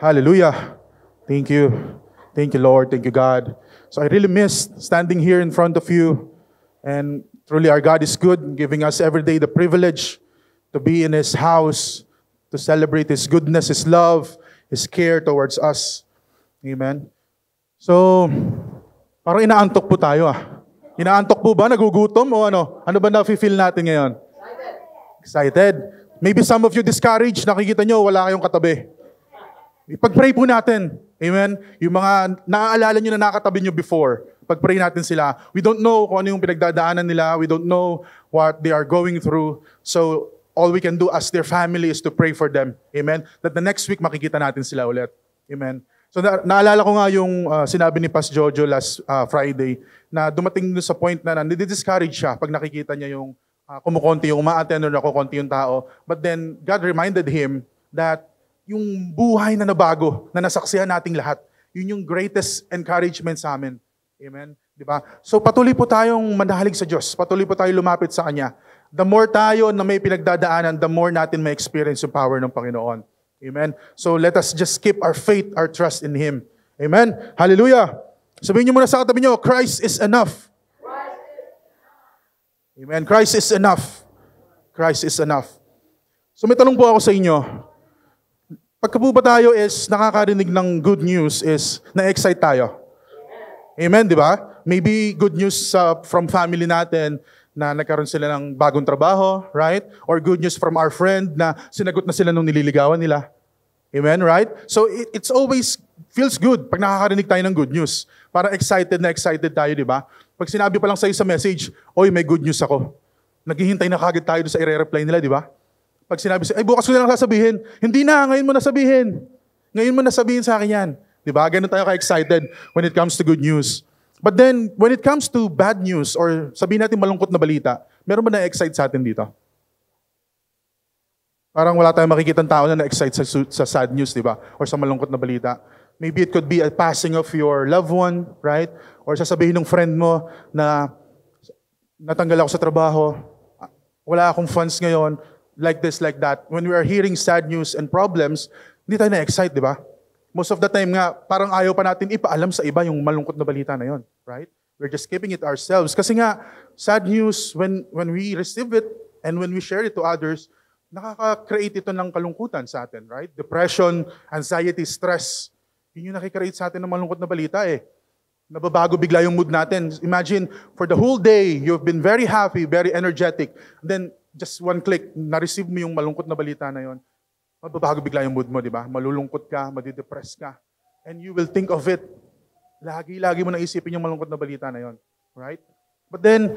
Hallelujah. Thank you. Thank you, Lord. Thank you, God. So I really miss standing here in front of you. And truly, our God is good, giving us every day the privilege to be in His house, to celebrate His goodness, His love, His care towards us. Amen. So, parang inaantok po tayo ah. Inaantok po ba? Nagugutom o ano? Ano ba na-feel natin ngayon? Excited. Maybe some of you discouraged, nakikita nyo, wala kayong katabi. Ipag-pray po natin. Amen? Yung mga naaalala nyo na nakatabi nyo before, pag-pray natin sila. We don't know kung ano yung pinagdadaanan nila. We don't know what they are going through. So, all we can do as their family is to pray for them. Amen? That the next week makikita natin sila ulit. Amen? So, naalala ko nga yung sinabi ni Pas Jojo last Friday na dumating sa point na nandidiscourage siya pag nakikita niya yung kumukonti, yung uma-attend na kukonti yung tao. But then, God reminded him that yung buhay na nabago, na nasaksihan nating lahat, yun yung greatest encouragement sa amin. Amen? Diba? So patuloy po tayong manahalig sa Diyos. Patuloy po tayo lumapit sa Kanya. The more tayo na may pinagdadaanan, the more natin may experience yung power ng Panginoon. Amen? So let us just keep our faith, our trust in Him. Amen? Hallelujah! Sabihin niyo muna sa katabi niyo, Christ is enough. Amen. Christ is enough. Christ is enough. So may tanong po ako sa inyo. Pagka po ba tayo is nakakarinig ng good news is na-excite tayo? Amen, di ba? Maybe good news from family natin na nagkaroon sila ng bagong trabaho, right? Or good news from our friend na sinagot na sila nung nililigawan nila. Amen, right? So it's always feels good pag nakakarinig tayo ng good news. Para excited tayo, di ba? Pag sinabi pa lang sa'yo sa message, oy, may good news ako. Naghihintay na kagad tayo sa i-reply nila, di ba? Pag sinabi sa'yo, ay, bukas ko na lang sasabihin. Hindi na, ngayon mo na sabihin. Ngayon mo na sabihin sa akin yan. Di ba? Ganun tayo ka-excited when it comes to good news. But then, when it comes to bad news, or sabihin natin malungkot na balita, meron ba na-excite sa atin dito? Parang wala tayong makikitang tao na na-excite sa sad news, di ba? Or sa malungkot na balita. Maybe it could be a passing of your loved one, right? Or sasabihin ng friend mo na natanggal ako sa trabaho, wala akong funds ngayon, like this, like that. When we are hearing sad news and problems, hindi tayo na-excite, di ba? Most of the time nga, parang ayaw pa natin ipaalam sa iba yung malungkot na balita na yon, right? We're just keeping it ourselves. Kasi nga, sad news, when we receive it and when we share it to others, nakaka-create ito ng kalungkutan sa atin, right? Depression, anxiety, stress. Yun yung nakikreate sa atin ng malungkot na balita eh. Nababago bigla yung mood natin. Imagine, for the whole day, you've been very happy, very energetic. Then, just one click, na-receive mo yung malungkot na balita na yon. Mababago bigla yung mood mo, di ba? Malulungkot ka, madidepress ka. And you will think of it. Lagi mo naisipin yung malungkot na balita na yon. Right? But then,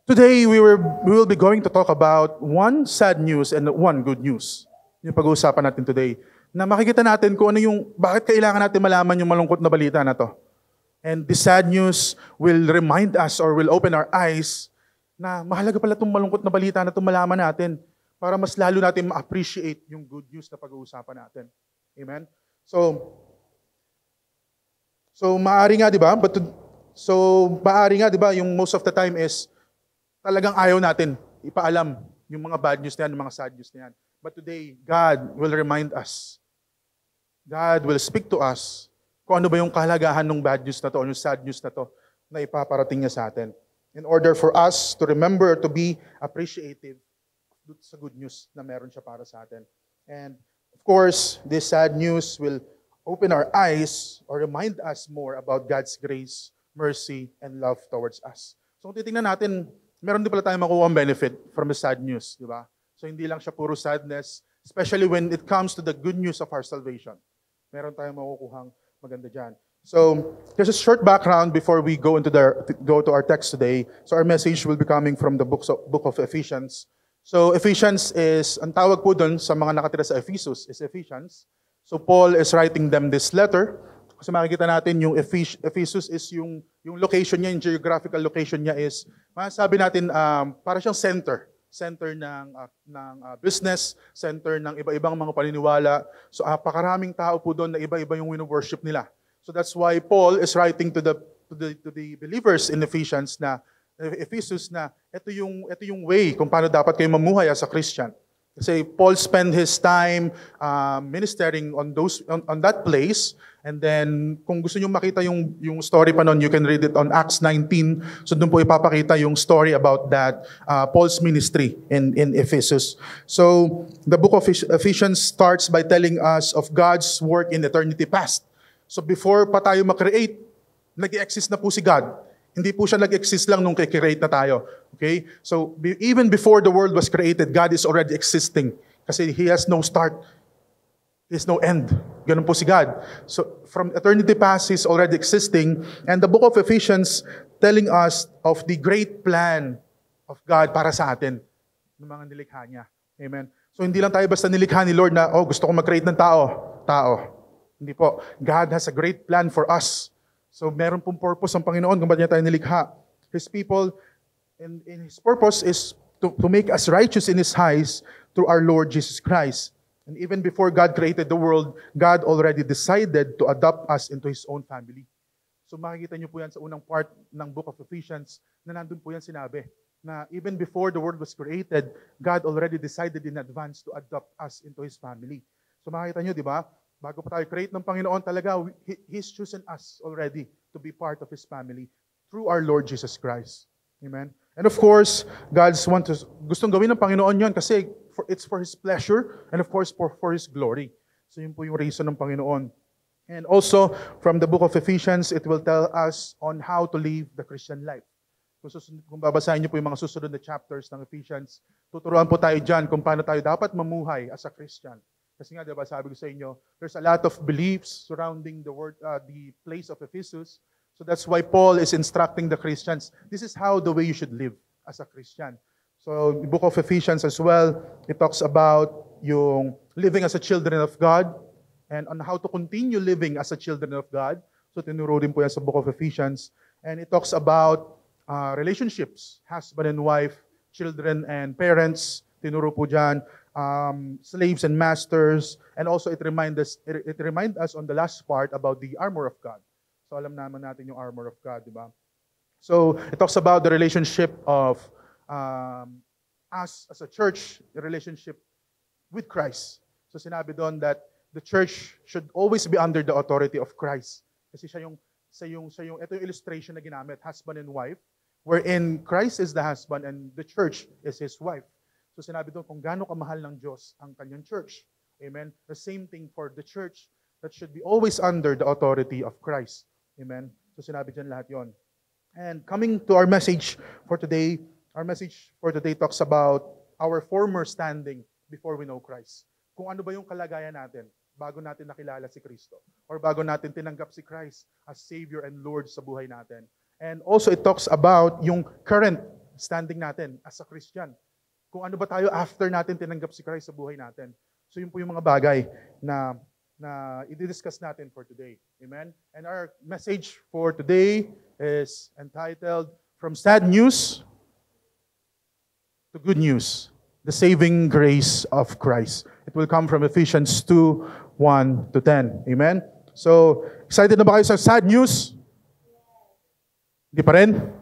today, we will be going to talk about one sad news and one good news. Yung pag-uusapan natin today. Na makikita natin kung ano yung, bakit kailangan natin malaman yung malungkot na balita na to. And this sad news will remind us or will open our eyes na mahalaga pala itong malungkot na balita na itong malaman natin para mas lalo natin ma-appreciate yung good news na pag-uusapan natin. Amen? So maaari nga, di ba? Maaari nga, di ba, yung most of the time is talagang ayaw natin ipaalam yung mga bad news na yan, yung mga sad news na yan. But today, God will remind us. God will speak to us kung ano ba yung kahalagahan ng bad news na to o yung sad news na to na ipaparating niya sa atin. In order for us to remember to be appreciative sa good news na meron siya para sa atin. And of course, this sad news will open our eyes or remind us more about God's grace, mercy, and love towards us. So kung titingnan natin, meron din pala tayong makuha ang benefit from the sad news, di ba? So hindi lang siya puro sadness, especially when it comes to the good news of our salvation. Meron tayong makukuhang maganda dyan. So there's a short background before we go to our text today. So our message will be coming from the book of Ephesians. So Ephesians is, ang tawag po doon sa mga nakatira sa Ephesus is Ephesians. So Paul is writing them this letter. Kasi makikita natin yung Ephesus is yung location niya, yung geographical location niya is, masasabi natin, para siyang center ng business, center ng iba-ibang mga paniniwala. So pakaraming tao po doon na iba-iba yung wino-worship nila. So that's why Paul is writing to the believers in Ephesians na ito yung way kung paano dapat kayo mamuhay as a Christian. Kasi Paul spent his time ministering on that place. And then, kung gusto nyo makita yung story pa nun, you can read it on Acts 19. So doon po ipapakita yung story about that, Paul's ministry in Ephesus. So, the book of Ephesians starts by telling us of God's work in eternity past. So before pa tayo makreate, nag-exist na po si God. Hindi po siya nag-exist lang nung kikreate na tayo. Okay? So, even before the world was created, God is already existing. Kasi He has no start. He has no end. Ganun po si God. So, from eternity past, He's already existing. And the book of Ephesians telling us of the great plan of God para sa atin, ng mga nilikha niya. Amen? So, hindi lang tayo basta nilikha ni Lord na, gusto ko mag-create ng tao. Hindi po. God has a great plan for us. So, meron pong purpose ang Panginoon kung ba't niya tayo nilikha. His people, and His purpose is to make us righteous in His eyes through our Lord Jesus Christ. And even before God created the world, God already decided to adopt us into His own family. So, makikita niyo po yan sa unang part ng book of Ephesians na nandun po yan sinabi na even before the world was created, God already decided in advance to adopt us into His family. So, makikita niyo, di ba? Bago pa tayo create ng Panginoon talaga, He's chosen us already to be part of His family through our Lord Jesus Christ. Amen? And of course, gustong gawin ng Panginoon yon kasi it's for His pleasure and of course for His glory. So yun po yung reason ng Panginoon. And also, from the book of Ephesians, it will tell us on how to live the Christian life. Kung babasahin niyo po yung mga susunod na chapters ng Ephesians, tuturuan po tayo dyan kung paano tayo dapat mamuhay as a Christian. Kasi nga, diba, sabi ko sa inyo, there's a lot of beliefs surrounding the place of Ephesus. So that's why Paul is instructing the Christians. This is how the way you should live as a Christian. So the book of Ephesians as well, it talks about yung living as a children of God and on how to continue living as a children of God. So tinuro rin po yan sa book of Ephesians. And it talks about relationships, husband and wife, children and parents. Tinuro po dyan. Slaves and masters, and also it reminds us on the last part about the armor of God. So alam naman natin yung armor of God, di ba? So it talks about the relationship of us as a church, the relationship with Christ. So sinabi doon that the church should always be under the authority of Christ. Kasi ito yung illustration na ginamit, husband and wife, wherein Christ is the husband and the church is His wife. So sinabi doon kung gaano kamahal ng Diyos ang kanyang church. Amen? The same thing for the church that should be always under the authority of Christ. Amen? So sinabi dyan lahat yon. And coming to our message for today talks about our former standing before we know Christ. Kung ano ba yung kalagayan natin bago natin nakilala si Kristo or bago natin tinanggap si Christ as Savior and Lord sa buhay natin. And also it talks about yung current standing natin as a Christian. Kung ano ba tayo after natin tinanggap si Christ sa buhay natin. So yun po yung mga bagay na i-discuss natin for today. Amen? And our message for today is entitled, From Sad News to Good News, the Saving Grace of Christ. It will come from Ephesians 2:1-10. Amen? So, excited na ba kayo sa sad news? Hindi pa rin?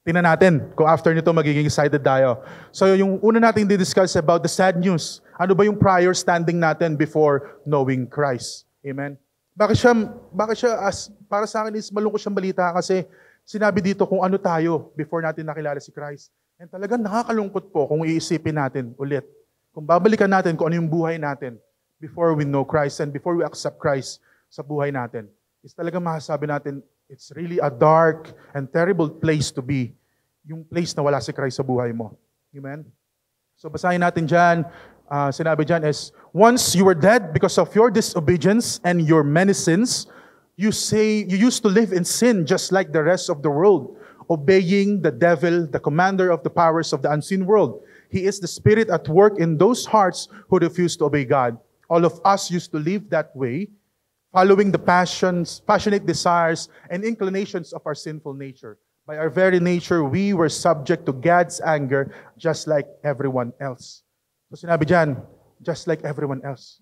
Tingnan natin kung after nito magiging excited tayo. So yung una nating di-discuss about the sad news. Ano ba yung prior standing natin before knowing Christ? Amen? Bakit siya para sa akin is malungkot siyang balita kasi sinabi dito kung ano tayo before natin nakilala si Christ. And talagang nakakalungkot po kung iisipin natin ulit. Kung babalikan natin kung ano yung buhay natin before we know Christ and before we accept Christ sa buhay natin. Is talagang masasabi natin, it's really a dark and terrible place to be. Yung place na wala si Christ sa buhay mo. Amen? So basahin natin dyan. Sinabi dyan is, once you were dead because of your disobedience and your many sins, you used to live in sin just like the rest of the world, obeying the devil, the commander of the powers of the unseen world. He is the spirit at work in those hearts who refuse to obey God. All of us used to live that way, following the passionate desires and inclinations of our sinful nature. By our very nature, we were subject to God's anger just like everyone else. So sinabi dyan, just like everyone else.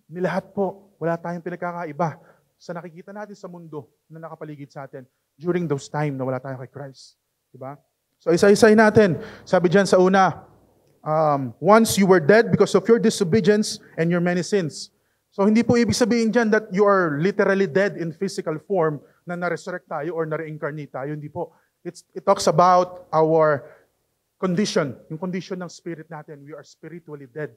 Nilahat po, wala tayong pinagkakaiba sa nakikita natin sa mundo na nakapaligid sa atin during those time na wala tayo kay Christ. Diba? So isa-isahin natin. Sabi dyan sa una, once you were dead because of your disobedience and your many sins. So hindi po ibig sabihin dyan that you are literally dead in physical form na na-resurrect tayo or na-reincarnate tayo. Hindi po. It talks about our condition, yung condition ng spirit natin. We are spiritually dead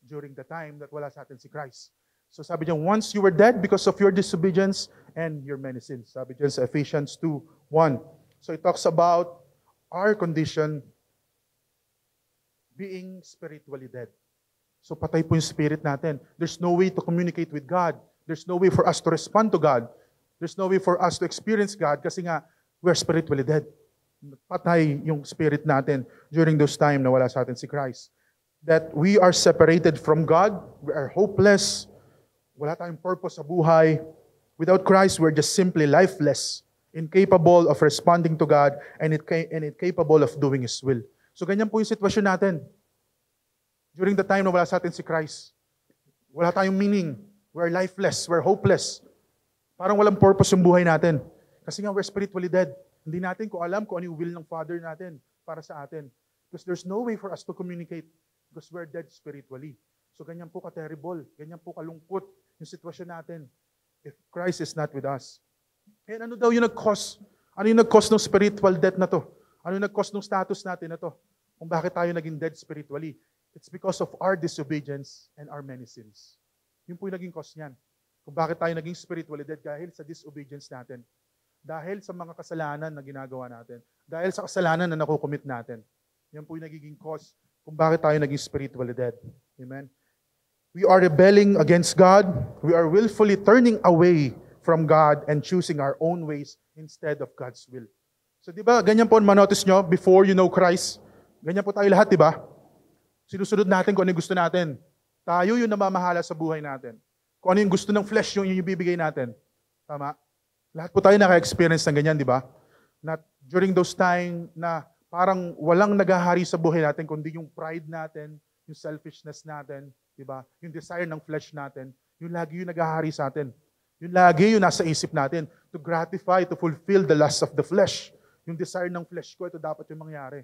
during the time that wala sa atin si Christ. So sabi niya, once you were dead because of your disobedience and your many sins. Sabi niya sa Ephesians 2:1. So it talks about our condition being spiritually dead. So patay po yung spirit natin. There's no way to communicate with God. There's no way for us to respond to God. There's no way for us to experience God kasi nga, we're spiritually dead. Patay yung spirit natin during those time na wala sa atin si Christ. That we are separated from God. We are hopeless. Wala tayong purpose sa buhay. Without Christ, we're just simply lifeless, incapable of responding to God, and incapable of doing His will. So ganyan po yung sitwasyon natin. During the time na wala sa atin si Christ, wala tayong meaning. We're lifeless. We're hopeless. Parang walang purpose yung buhay natin. Kasi nga we're spiritually dead. Hindi natin alam kung ano yung will ng Father natin para sa atin. Because there's no way for us to communicate because we're dead spiritually. So ganyan po ka-terrible. Ganyan po kalungkot yung sitwasyon natin if Christ is not with us. And ano daw yung nag-cause? Ano yung nag-cause ng spiritual death na to? Ano yung nag-cause ng status natin na to? Kung bakit tayo naging dead spiritually? It's because of our disobedience and our many sins. Yun po yung naging cause niyan. Kung bakit tayo naging spiritually dead dahil sa disobedience natin. Dahil sa mga kasalanan na ginagawa natin. Dahil sa kasalanan na nakukumit natin. Yan po yung nagiging cause kung bakit tayo naging spiritually dead. Amen? We are rebelling against God. We are willfully turning away from God and choosing our own ways instead of God's will. So di ba, ganyan po manotice nyo, before you know Christ, ganyan po tayo lahat, di ba? Sinusunod natin kung ano yung gusto natin. Tayo yung namamahala sa buhay natin. Kung ano yung gusto ng flesh, yung bibigay natin. Tama? Lahat po tayo naka-experience ng ganyan, di ba? Na during those time na parang walang nagahari sa buhay natin, kundi yung pride natin, yung selfishness natin, di ba? Yung desire ng flesh natin, yung lagi yung nagahari sa atin. Yung lagi yung nasa isip natin, to gratify, to fulfill the lust of the flesh. Yung desire ng flesh ko, ito dapat yung mangyari.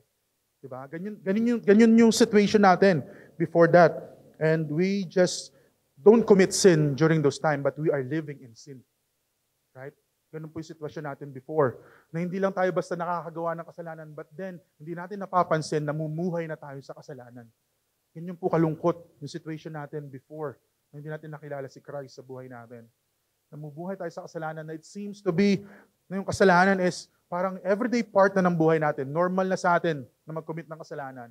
Diba? Ganyan yung situation natin before that. And we just don't commit sin during those time, but we are living in sin. Right? Ganun po yung sitwasyon natin before. Na hindi lang tayo basta nakakagawa ng kasalanan, but then, hindi natin napapansin na mumuhay na tayo sa kasalanan. Yan yung po kalungkot yung situation natin before, na hindi natin nakilala si Christ sa buhay natin. Namumuhay tayo sa kasalanan na it seems to be, na yung kasalanan is parang everyday part na ng buhay natin. Normal na sa atin na mag-commit ng kasalanan.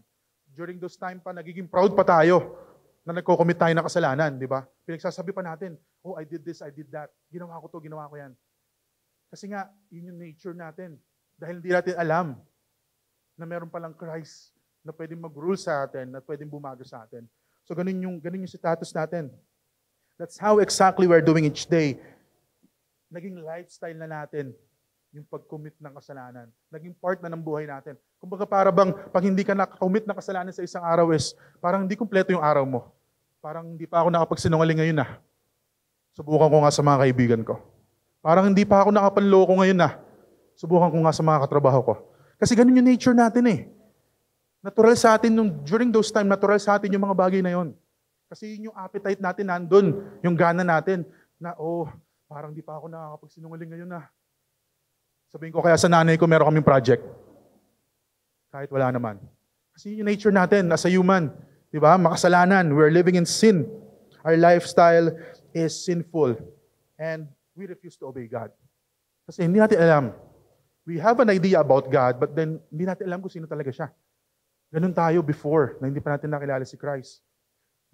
During those time pa, nagiging proud pa tayo na nagko-commit tayo ng kasalanan, di ba? Pinagsasabi pa natin, oh, I did this, I did that. Ginawa ko to, ginawa ko yan. Kasi nga, yun yung nature natin. Dahil hindi natin alam na meron palang Christ na pwedeng mag-rule sa atin, na pwedeng bumago sa atin. So, ganun yung status natin. That's how exactly we're doing each day. Naging lifestyle na natin yung pag-commit ng kasalanan. Naging part na ng buhay natin. Kumbaga para bang, pag hindi ka nakakommit ng kasalanan sa isang araw is, parang hindi kumpleto yung araw mo. Parang hindi pa ako nakapagsinungaling ngayon na. Subukan ko nga sa mga kaibigan ko. Parang hindi pa ako nakapanloko ngayon na. Subukan ko nga sa mga katrabaho ko. Kasi ganun yung nature natin eh. Natural sa atin, during those time, natural sa atin yung mga bagay na yon. Kasi yun yung appetite natin nandun, yung gana natin, na parang hindi pa ako nakakapagsinungaling ngayon na. Sabihin ko kaya sa nanay ko, meron kaming project. Kahit wala naman. Kasi yung nature natin, as a human, di ba? Makasalanan. We're living in sin. Our lifestyle is sinful. And we refuse to obey God. Kasi hindi natin alam. We have an idea about God, but then hindi natin alam kung sino talaga siya. Ganun tayo before, na hindi pa natin nakilala si Christ.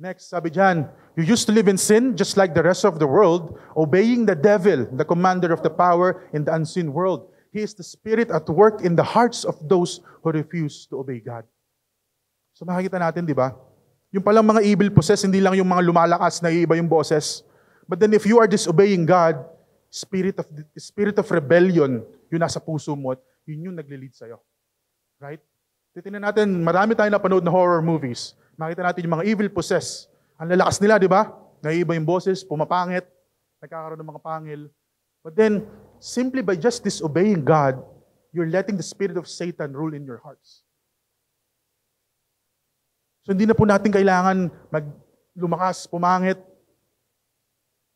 Next, sabi dyan, you used to live in sin just like the rest of the world, obeying the devil, the commander of the power in the unseen world. He is the spirit at work in the hearts of those who refuse to obey God. So makikita natin, di ba? Yung palang mga evil possess, hindi lang yung mga lumalakas na iiba yung boses. But then if you are disobeying God, spirit of rebellion, yung nasa puso mo, yun yung nagli-lead sa'yo. Right? Titingnan natin, marami tayong napanood na horror movies. Makita natin yung mga evil possess. Ang lalakas nila, di ba? Naiiba yung boses, pumapangit, nagkakaroon ng mga pangil. But then, simply by just disobeying God, you're letting the spirit of Satan rule in your hearts. So hindi na po natin kailangan lumakas, pumangit,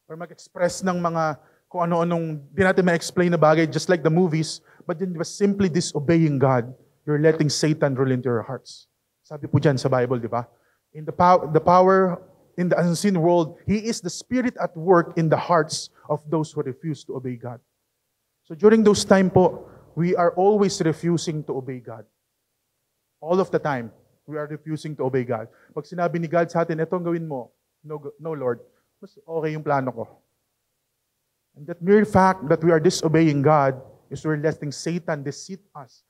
or mag-express ng mga kung ano-anong di natin ma-explain na bagay, just like the movies, but then just simply disobeying God, you're letting Satan rule into your hearts. Sabi po dyan sa Bible, di ba? In the power in the unseen world, He is the Spirit at work in the hearts of those who refuse to obey God. So during those time po, we are always refusing to obey God. All of the time, we are refusing to obey God. Pag sinabi ni God sa atin, ito ang gawin mo, no Lord, mas okay yung plano ko. And that mere fact that we are disobeying God is we're letting Satan deceive us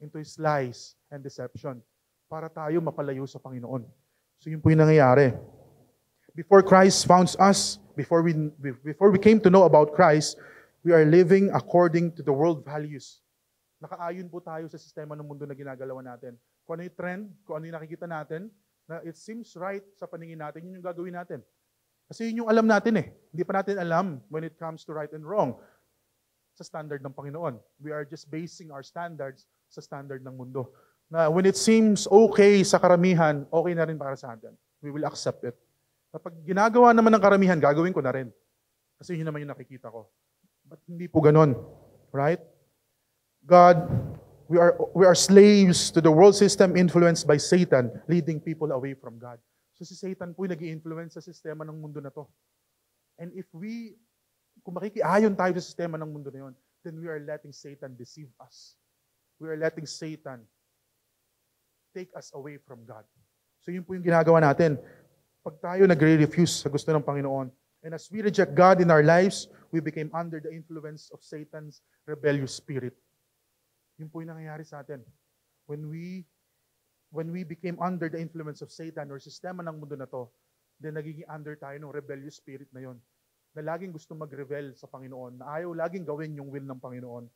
into his lies and deception para tayo mapalayo sa Panginoon. So yun po yung nangyayari. Before Christ found us, before we came to know about Christ, we are living according to the world values. Nakaayon po tayo sa sistema ng mundo na ginagalawan natin. Kung ano yung trend, kung ano yung nakikita natin, na it seems right sa paningin natin, yun yung gagawin natin. Kasi yun yung alam natin eh. Hindi pa natin alam when it comes to right and wrong sa standard ng Panginoon. We are just basing our standards sa standard ng mundo. Na when it seems okay sa karamihan, okay na rin para sa atin. We will accept it. Kapag ginagawa naman ng karamihan, gagawin ko na rin. Kasi yun naman yung nakikita ko. But hindi po ganon. Right? God, we are slaves to the world system influenced by Satan, leading people away from God. So si Satan po yung nag-i-influence sa sistema ng mundo na to. And kung makikiayon tayo sa sistema ng mundo na yun, then we are letting Satan deceive us. We are letting Satan take us away from God. So yun po yung ginagawa natin. Pag tayo nagre-refuse sa gusto ng Panginoon, and as we reject God in our lives, we became under the influence of Satan's rebellious spirit. Yun po yung nangyayari sa atin. When we became under the influence of Satan or sistema ng mundo na to, then nagiging under tayo ng rebellious spirit na yon, na laging gusto mag-rebel sa Panginoon, na ayaw laging gawin yung will ng Panginoon.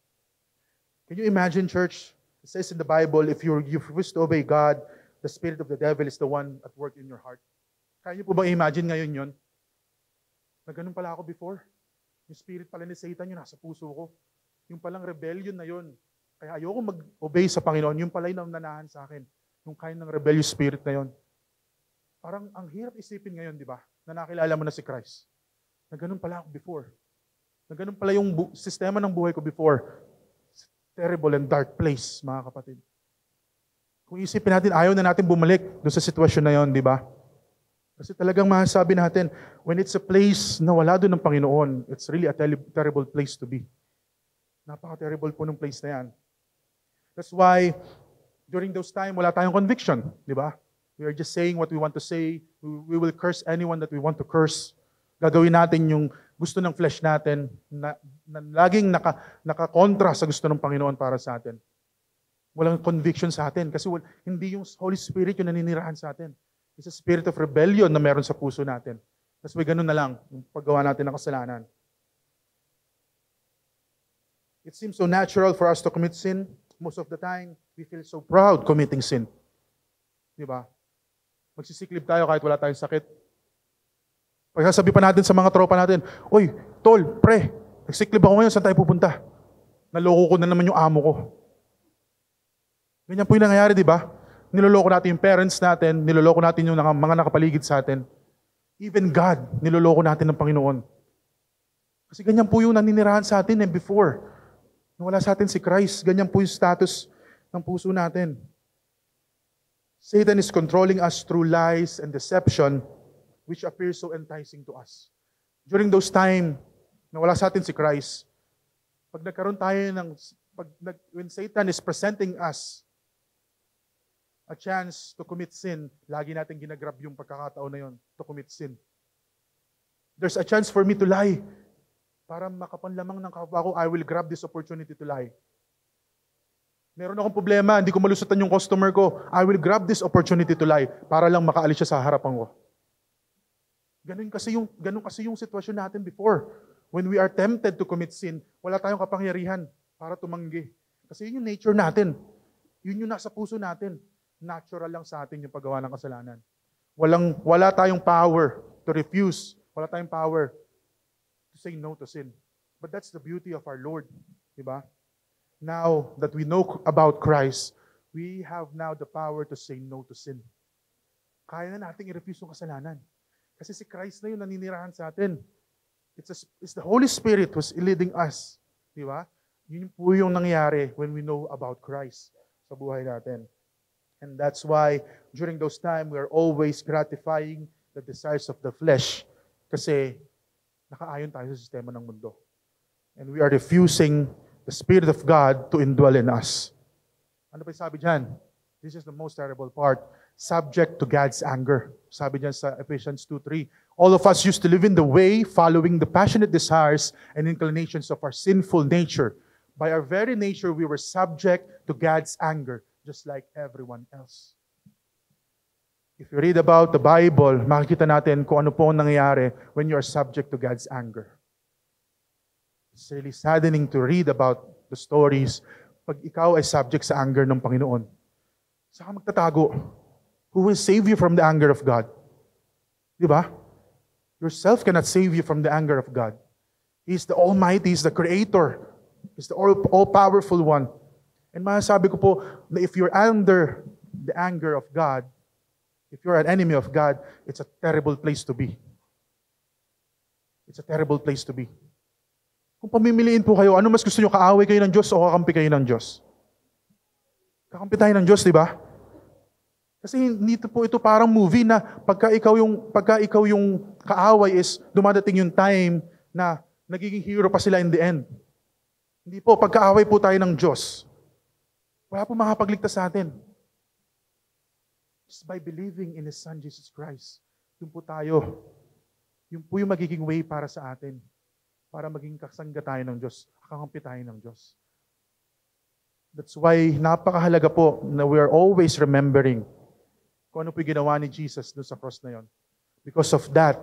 Can you imagine, church? It says in the Bible, if you wish to obey God, the spirit of the devil is the one at work in your heart. Kaya niyo po bang imagine ngayon yon? Na ganun pala ako before. Yung spirit pala ni Satan, yun nasa puso ko. Yung palang rebellion na yun. Kaya ayoko mag-obey sa Panginoon. Yung pala yung nanahan sa akin. Yung kind ng rebellious spirit na yon. Parang ang hirap isipin ngayon, di ba? Na nakilala mo na si Christ. Na ganun pala ako before. Na ganun pala yung sistema ng buhay ko before. Terrible and dark place, mga kapatid. Kung isipin natin, ayaw na natin bumalik doon sa sitwasyon na yon, di ba? Kasi talagang masasabi natin, when it's a place na wala doon ng Panginoon, it's really a terrible place to be. Napaka-terrible po ng place na yan. That's why, during those time, wala tayong conviction, di ba? We are just saying what we want to say. We will curse anyone that we want to curse. Gagawin natin yung gusto ng flesh natin na laging nakakontra sa gusto ng Panginoon para sa atin. Walang conviction sa atin kasi hindi yung Holy Spirit yung naninirahan sa atin. It's a spirit of rebellion na meron sa puso natin. Tapos may ganun na lang yung paggawa natin ng kasalanan. It seems so natural for us to commit sin. Most of the time, we feel so proud committing sin. Di ba? Magsisiklib tayo kahit wala tayong sakit. Pagsasabi pa natin sa mga tropa natin, "Oy, tol, pre, nagsiklib ako ngayon, saan tayo pupunta? Naloko ko na naman yung amo ko." Ganyan po yung nangyayari, di ba? Niloloko natin yung parents natin, niloloko natin yung mga nakapaligid sa atin. Even God, niloloko natin ng Panginoon. Kasi ganyan po yung naninirahan sa atin before. Nung wala sa atin si Christ, ganyan po yung status ng puso natin. Satan is controlling us through lies and deception which appears so enticing to us. During those time na wala sa atin si Christ, pag nagkaroon tayo when Satan is presenting us a chance to commit sin, lagi natin ginagrab yung pagkakataon na yon to commit sin. There's a chance for me to lie. Para makapanlamang ng kapwa ko, I will grab this opportunity to lie. Meron akong problema, hindi ko malusutan yung customer ko, I will grab this opportunity to lie para lang makaalis siya sa harapan ko. Ganun kasi yung sitwasyon natin before. When we are tempted to commit sin, wala tayong kapangyarihan para tumanggi. Kasi yun yung nature natin. Yun yung nasa puso natin. Natural lang sa atin yung paggawa ng kasalanan. Wala tayong power to refuse. Wala tayong power to say no to sin. But that's the beauty of our Lord. Diba? Now that we know about Christ, we have now the power to say no to sin. Kaya na nating i-refuse yung kasalanan. Kasi si Christ na yun naninirahan sa atin. It's the Holy Spirit who's leading us. Di ba? Yun po yung nangyari when we know about Christ sa buhay natin. And that's why during those times, we are always gratifying the desires of the flesh. Kasi nakaayon tayo sa sistema ng mundo. And we are refusing the Spirit of God to indwell in us. Ano pa yung sabi dyan? This is the most terrible part. Subject to God's anger. Sabi dyan sa Ephesians 2:3. All of us used to live in the way, following the passionate desires and inclinations of our sinful nature. By our very nature, we were subject to God's anger, just like everyone else. If you read about the Bible, makikita natin kung ano po ang nangyayari when you are subject to God's anger. It's really saddening to read about the stories pag ikaw ay subject sa anger ng Panginoon. Saka magtatago. Who will save you from the anger of God? Di ba? Yourself cannot save you from the anger of God. He's the Almighty, He's the Creator. He's the all-powerful one. And masasabi ko po, na if you're under the anger of God, if you're an enemy of God, it's a terrible place to be. It's a terrible place to be. Kung pamimiliin po kayo, ano mas gusto nyo, kaaway kayo ng Diyos o kakampi kayo ng Diyos? Kakampi tayo ng Diyos, di ba? Kasi dito po ito parang movie na pagka ikaw yung kaaway is dumadating yung time na nagiging hero pa sila in the end. Hindi po, pagkaaway po tayo ng Diyos, wala po makapagligtas sa atin. Just by believing in His Son, Jesus Christ. Yun po tayo. Yun po yung magiging way para sa atin. Para maging kasangga tayo ng Diyos. Kakampi tayo ng Diyos. That's why napakahalaga po na we are always remembering kung ano po yung ginawa ni Jesus doon sa cross na yon. Because of that,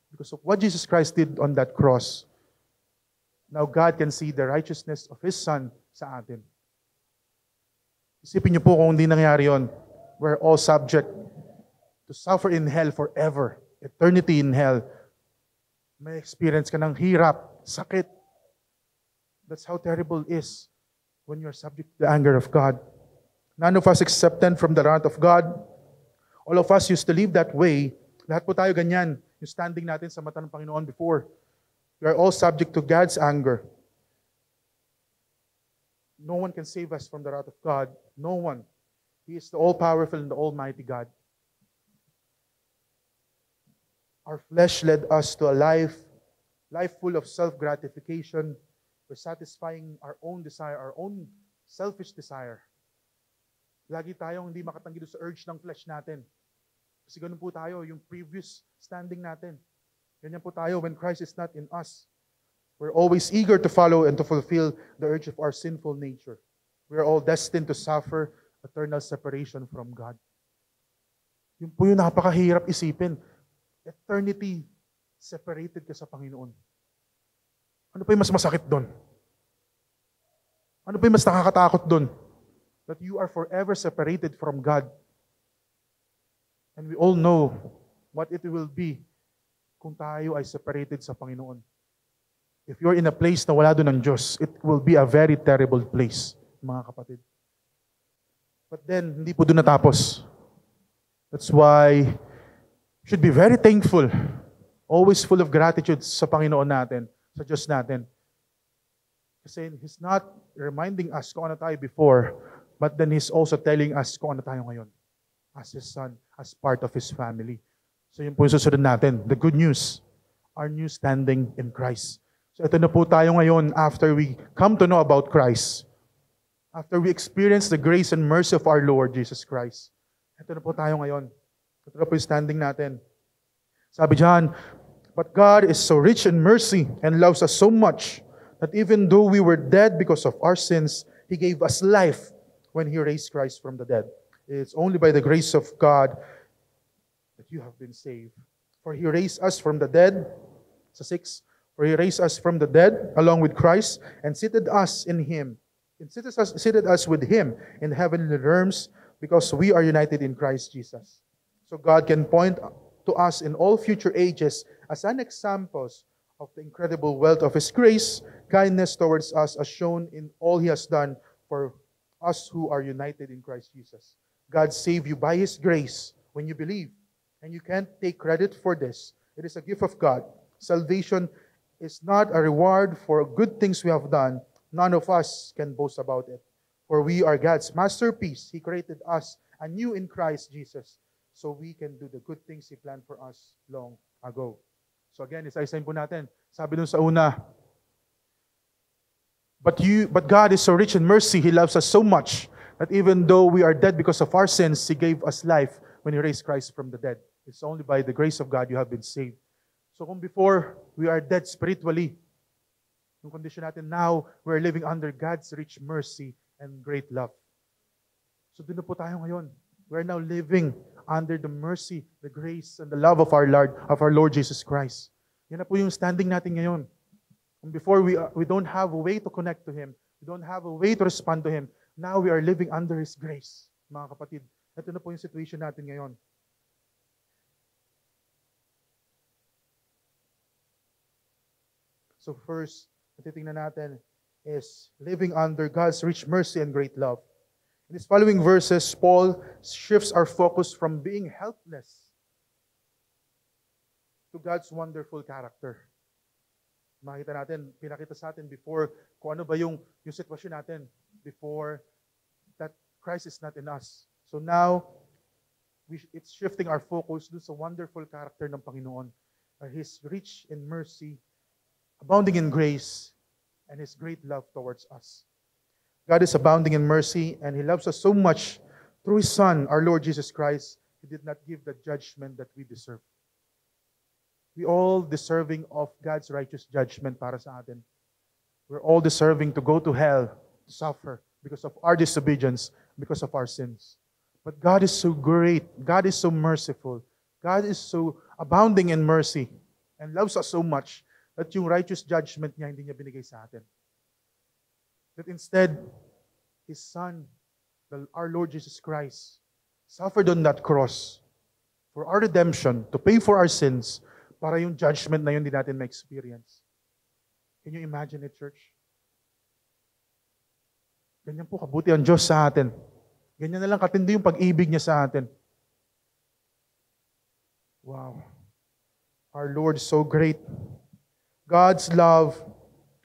because of what Jesus Christ did on that cross, now God can see the righteousness of His Son sa atin. Isipin niyo po kung hindi nangyari yon, we're all subject to suffer in hell forever, eternity in hell. May experience ka ng hirap, sakit. That's how terrible it is when you're subject to the anger of God. None of us exempted from the wrath of God. All of us used to live that way. Lahat po tayo ganyan. Yung standing natin sa mata ng Panginoon before. We are all subject to God's anger. No one can save us from the wrath of God. No one. He is the all-powerful and the almighty God. Our flesh led us to a life full of self-gratification. We're satisfying our own desire, our own selfish desire. Lagi tayong hindi makatanggi sa urge ng flesh natin. Kasi ganun po tayo, yung previous standing natin. Ganyan po tayo when Christ is not in us. We're always eager to follow and to fulfill the urge of our sinful nature. We are all destined to suffer eternal separation from God. Yun po yung napakahirap isipin. Eternity, separated ka sa Panginoon. Ano pa yung mas masakit doon? Ano pa yung mas nakakatakot doon? That you are forever separated from God. And we all know what it will be kung tayo ay separated sa Panginoon. If you're in a place na wala doon ng Diyos, it will be a very terrible place, mga kapatid. But then, hindi po doon natapos. That's why we should be very thankful, always full of gratitude sa Panginoon natin, sa Diyos natin. Kasi He's not reminding us kung ano tayo before, but then He's also telling us kung ano tayo ngayon. As His Son, as part of His family. So yun po yung susunod natin. The good news, our new standing in Christ. So ito na po tayo ngayon after we come to know about Christ. After we experience the grace and mercy of our Lord Jesus Christ. Ito na po tayo ngayon. Ito na po yung standing natin. Sabi diyan, but God is so rich in mercy and loves us so much that even though we were dead because of our sins, He gave us life when He raised Christ from the dead. It's only by the grace of God that you have been saved. For He raised us from the dead, sa 6, for He raised us from the dead along with Christ and seated us in Him. And seated us with Him in heavenly realms because we are united in Christ Jesus. So God can point to us in all future ages as an examples of the incredible wealth of His grace, kindness towards us as shown in all He has done for us who are united in Christ Jesus. God saved you by His grace when you believe. And you can't take credit for this. It is a gift of God. Salvation is not a reward for good things we have done. None of us can boast about it. For we are God's masterpiece. He created us anew in Christ Jesus so we can do the good things He planned for us long ago. So again, isa-isahin po natin. Sabi dun sa una, But God is so rich in mercy, He loves us so much that even though we are dead because of our sins, He gave us life when He raised Christ from the dead. It's only by the grace of God you have been saved. So kung before we are dead spiritually, yung condition natin now, we're living under God's rich mercy and great love. So doon na po tayo ngayon. We're now living under the mercy, the grace, and the love of our Lord Jesus Christ. Yan na po yung standing natin ngayon. And before we don't have a way to connect to Him, we don't have a way to respond to Him, now we are living under His grace. Mga kapatid, ito na po yung situation natin ngayon. So first, titingnan natin is living under God's rich mercy and great love. In these following verses, Paul shifts our focus from being helpless to God's wonderful character. Makita natin, pinakita sa atin before kung ano ba yung sitwasyon natin before that Christ is not in us. So now, it's shifting our focus dun sa wonderful character ng Panginoon. His rich in mercy, abounding in grace, and His great love towards us. God is abounding in mercy, and He loves us so much through His Son, our Lord Jesus Christ. He did not give the judgment that we deserve. We all deserving of God's righteous judgment para sa atin. We're all deserving to go to hell, to suffer because of our disobedience, because of our sins. But God is so great. God is so merciful. God is so abounding in mercy and loves us so much that yung righteous judgment niya hindi niya binigay sa atin. That instead, His Son, our Lord Jesus Christ, suffered on that cross for our redemption, to pay for our sins, para yung judgment na yun di natin ma-experience. Can you imagine it, church? Ganyan po kabuti ang Diyos sa atin. Ganyan na lang katindi yung pag-ibig niya sa atin. Wow. Our Lord is so great. God's love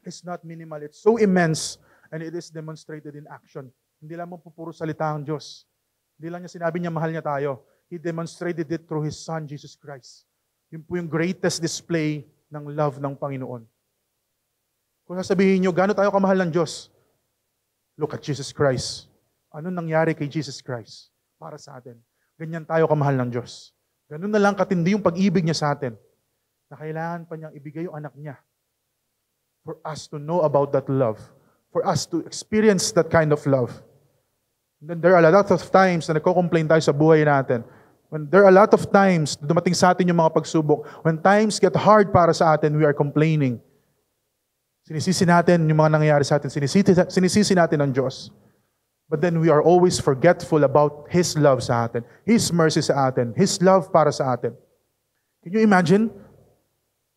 is not minimal. It's so immense and it is demonstrated in action. Hindi lang mo puro salita ang Diyos. Hindi lang niya sinabi niya mahal niya tayo. He demonstrated it through His Son, Jesus Christ. Yun po yung greatest display ng love ng Panginoon. Kung sasabihin nyo, gaano tayo kamahal ng Diyos? Look at Jesus Christ. Ano nangyari kay Jesus Christ para sa atin? Ganyan tayo kamahal ng Diyos. Ganun na lang katindi yung pag-ibig niya sa atin na kailangan pa niyang ibigay yung anak niya for us to know about that love, for us to experience that kind of love. And then there are a lot of times na nagko-complain tayo sa buhay natin. When there are a lot of times dumating sa atin yung mga pagsubok, when times get hard para sa atin, we are complaining. Sinisisi natin yung mga nangyayari sa atin, sinisisi natin ang Diyos. But then we are always forgetful about His love sa atin, His mercy sa atin, His love para sa atin. Can you imagine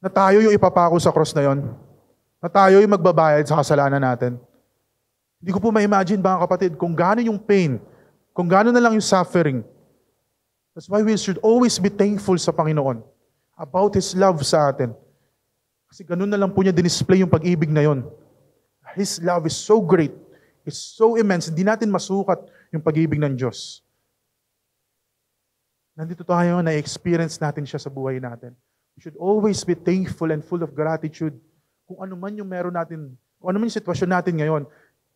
na tayo yung ipapako sa cross na yon? Na tayo yung magbabayad sa kasalanan natin? Hindi ko po ma-imagine, mga kapatid, kung gaano yung pain, kung gaano na lang yung suffering. That's why we should always be thankful sa Panginoon about His love sa atin. Kasi ganun na lang po niya dinisplay yung pag-ibig na yon. His love is so great. It's so immense. Hindi natin masukat yung pag-ibig ng Diyos. Nandito tayo, na-experience natin siya sa buhay natin. We should always be thankful and full of gratitude. Kung ano man yung meron natin, kung ano man yung sitwasyon natin ngayon,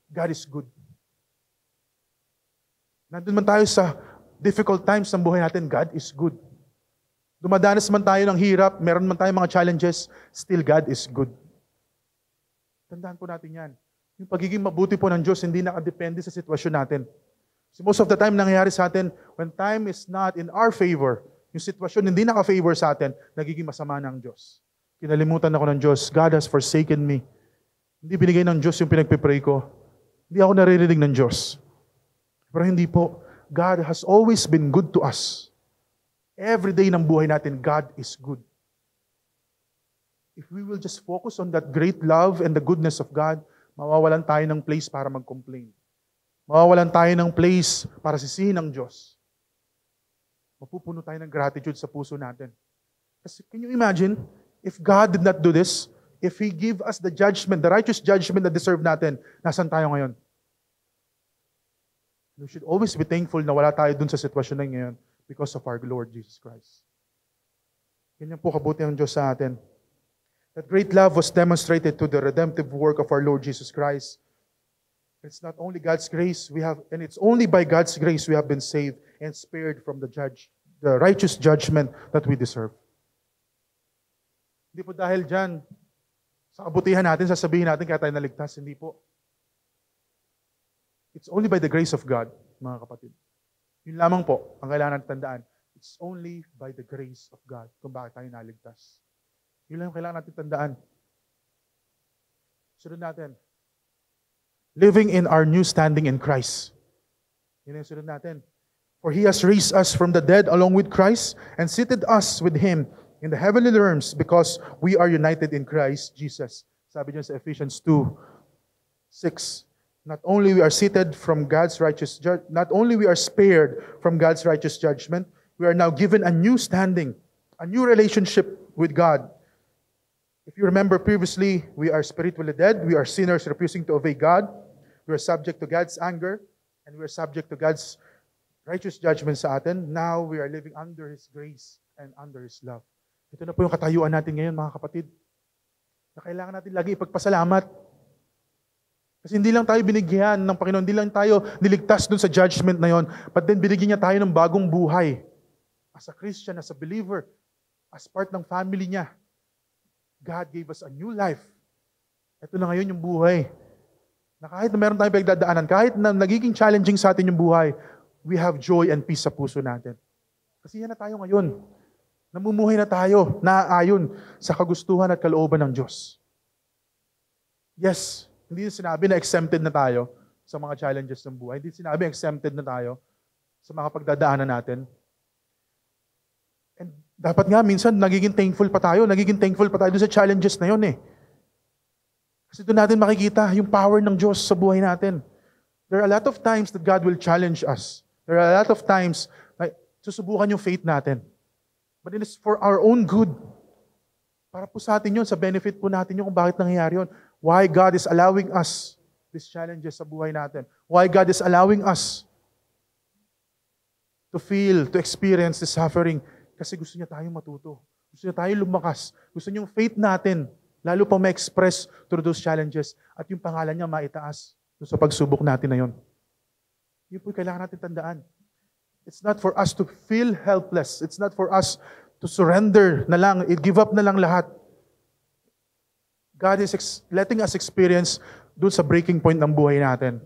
God is good. Nandun man tayo sa difficult times ng buhay natin, God is good. Dumadanas man tayo ng hirap, meron man tayo mga challenges, still God is good. Tandaan po natin yan. Yung pagiging mabuti po ng Diyos, hindi nakadepende sa sitwasyon natin. So most of the time, nangyayari sa atin, when time is not in our favor, yung sitwasyon hindi naka-favor sa atin, nagiging masama ng Diyos. Kinalimutan ako ng Diyos, God has forsaken me. Hindi binigay ng Diyos yung pinagpipray ko. Hindi ako naririnig ng Diyos. Pero hindi po. God has always been good to us. Every day ng buhay natin, God is good. If we will just focus on that great love and the goodness of God, mawawalan tayo ng place para mag-complain. mawawalan tayo ng place para sisihin ng Diyos. Mapupuno tayo ng gratitude sa puso natin. Kasi can you imagine, if God did not do this, if He give us the judgment, the righteous judgment na deserve natin, nasan tayo ngayon? We should always be thankful na wala tayo dun sa sitwasyon na ngayon because of our Lord Jesus Christ. Ganyan po kabuti ang Diyos sa atin. That great love was demonstrated to the redemptive work of our Lord Jesus Christ. It's not only God's grace and it's only by God's grace we have been saved and spared from the righteous judgment that we deserve. Hindi po dahil dyan, sa kabutihan natin, sasabihin natin kaya tayo naligtas. Hindi po. It's only by the grace of God, mga kapatid. Yun lamang po ang kailangan natin tandaan. It's only by the grace of God kung bakit tayo naligtas. Yun lang ang kailangan natin tandaan. Sunod natin. Living in our new standing in Christ. Yun ang sunod natin. For He has raised us from the dead along with Christ and seated us with Him in the heavenly realms because we are united in Christ Jesus. Sabi niya sa Ephesians 2:6. Not only we are seated from God's righteous judgment, not only we are spared from God's righteous judgment, we are now given a new standing, a new relationship with God. If you remember previously, we are spiritually dead, we are sinners refusing to obey God, we are subject to God's anger, and we are subject to God's righteous judgment sa atin. Now we are living under His grace and under His love. Ito na po yung katayuan natin ngayon, mga kapatid, na kailangan natin lagi ipagpasalamat. Kasi hindi lang tayo binigyan ng Panginoon, hindi lang tayo niligtas dun sa judgment na yon, but then binigyan niya tayo ng bagong buhay. As a Christian, as a believer, as part ng family niya, God gave us a new life. Ito na ngayon yung buhay. Na kahit na meron tayong pagdadaanan, kahit na nagiging challenging sa atin yung buhay, we have joy and peace sa puso natin. Kasi yan na tayo ngayon. Namumuhay na tayo, naaayon sa kagustuhan at kalooban ng Diyos. Yes, hindi sinabi na exempted na tayo sa mga challenges ng buhay. Hindi sinabi exempted na tayo sa mga pagdadaanan natin. And dapat nga, minsan, nagiging thankful pa tayo dun sa challenges na yun eh. Kasi doon natin makikita yung power ng Diyos sa buhay natin. There are a lot of times that God will challenge us. There are a lot of times na susubukan yung faith natin. But it is for our own good. Para po sa atin yun, sa benefit po natin yun kung bakit nangyayari yun. Why God is allowing us these challenges sa buhay natin. Why God is allowing us to feel, to experience the suffering. Kasi gusto niya tayong matuto. Gusto niya tayong lumakas. Gusto niya yung faith natin, lalo pa ma-express through those challenges at yung pangalan niya maitaas sa pagsubok natin na yun. Yun po kailangan natin tandaan. It's not for us to feel helpless. It's not for us to surrender na lang, give up na lang lahat. God is letting us experience doon sa breaking point ng buhay natin.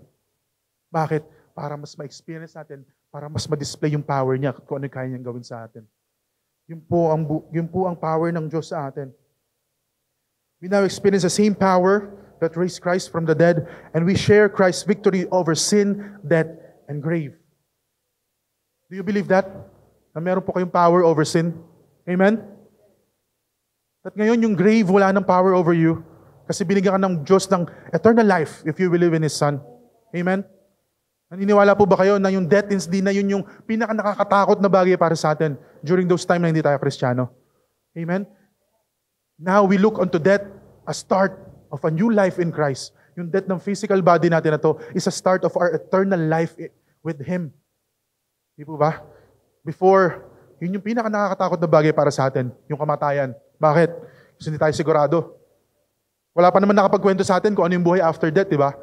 Bakit? Para mas ma-experience natin, para mas ma-display yung power niya kung ano kaya niyang gawin sa atin. Yun po ang power ng Diyos sa atin. We now experience the same power that raised Christ from the dead, and we share Christ's victory over sin, death, and grave. Do you believe that? Na meron po kayong power over sin? Amen? At ngayon, yung grave, wala ng power over you kasi binigyan ka ng Diyos ng eternal life if you believe in His Son. Amen? Naniniwala po ba kayo na yung death, hindi na yun yung pinaka-nakakatakot na bagay para sa atin during those time na hindi tayo Kristiyano? Amen? Now we look unto death as start of a new life in Christ. Yung death ng physical body natin na to is a start of our eternal life with Him. Di po ba? Before, yun yung pinaka-nakakatakot na bagay para sa atin, yung kamatayan. Bakit? Kasi hindi tayo sigurado. Wala pa naman nakapagkwento sa atin kung ano yung buhay after death, di ba?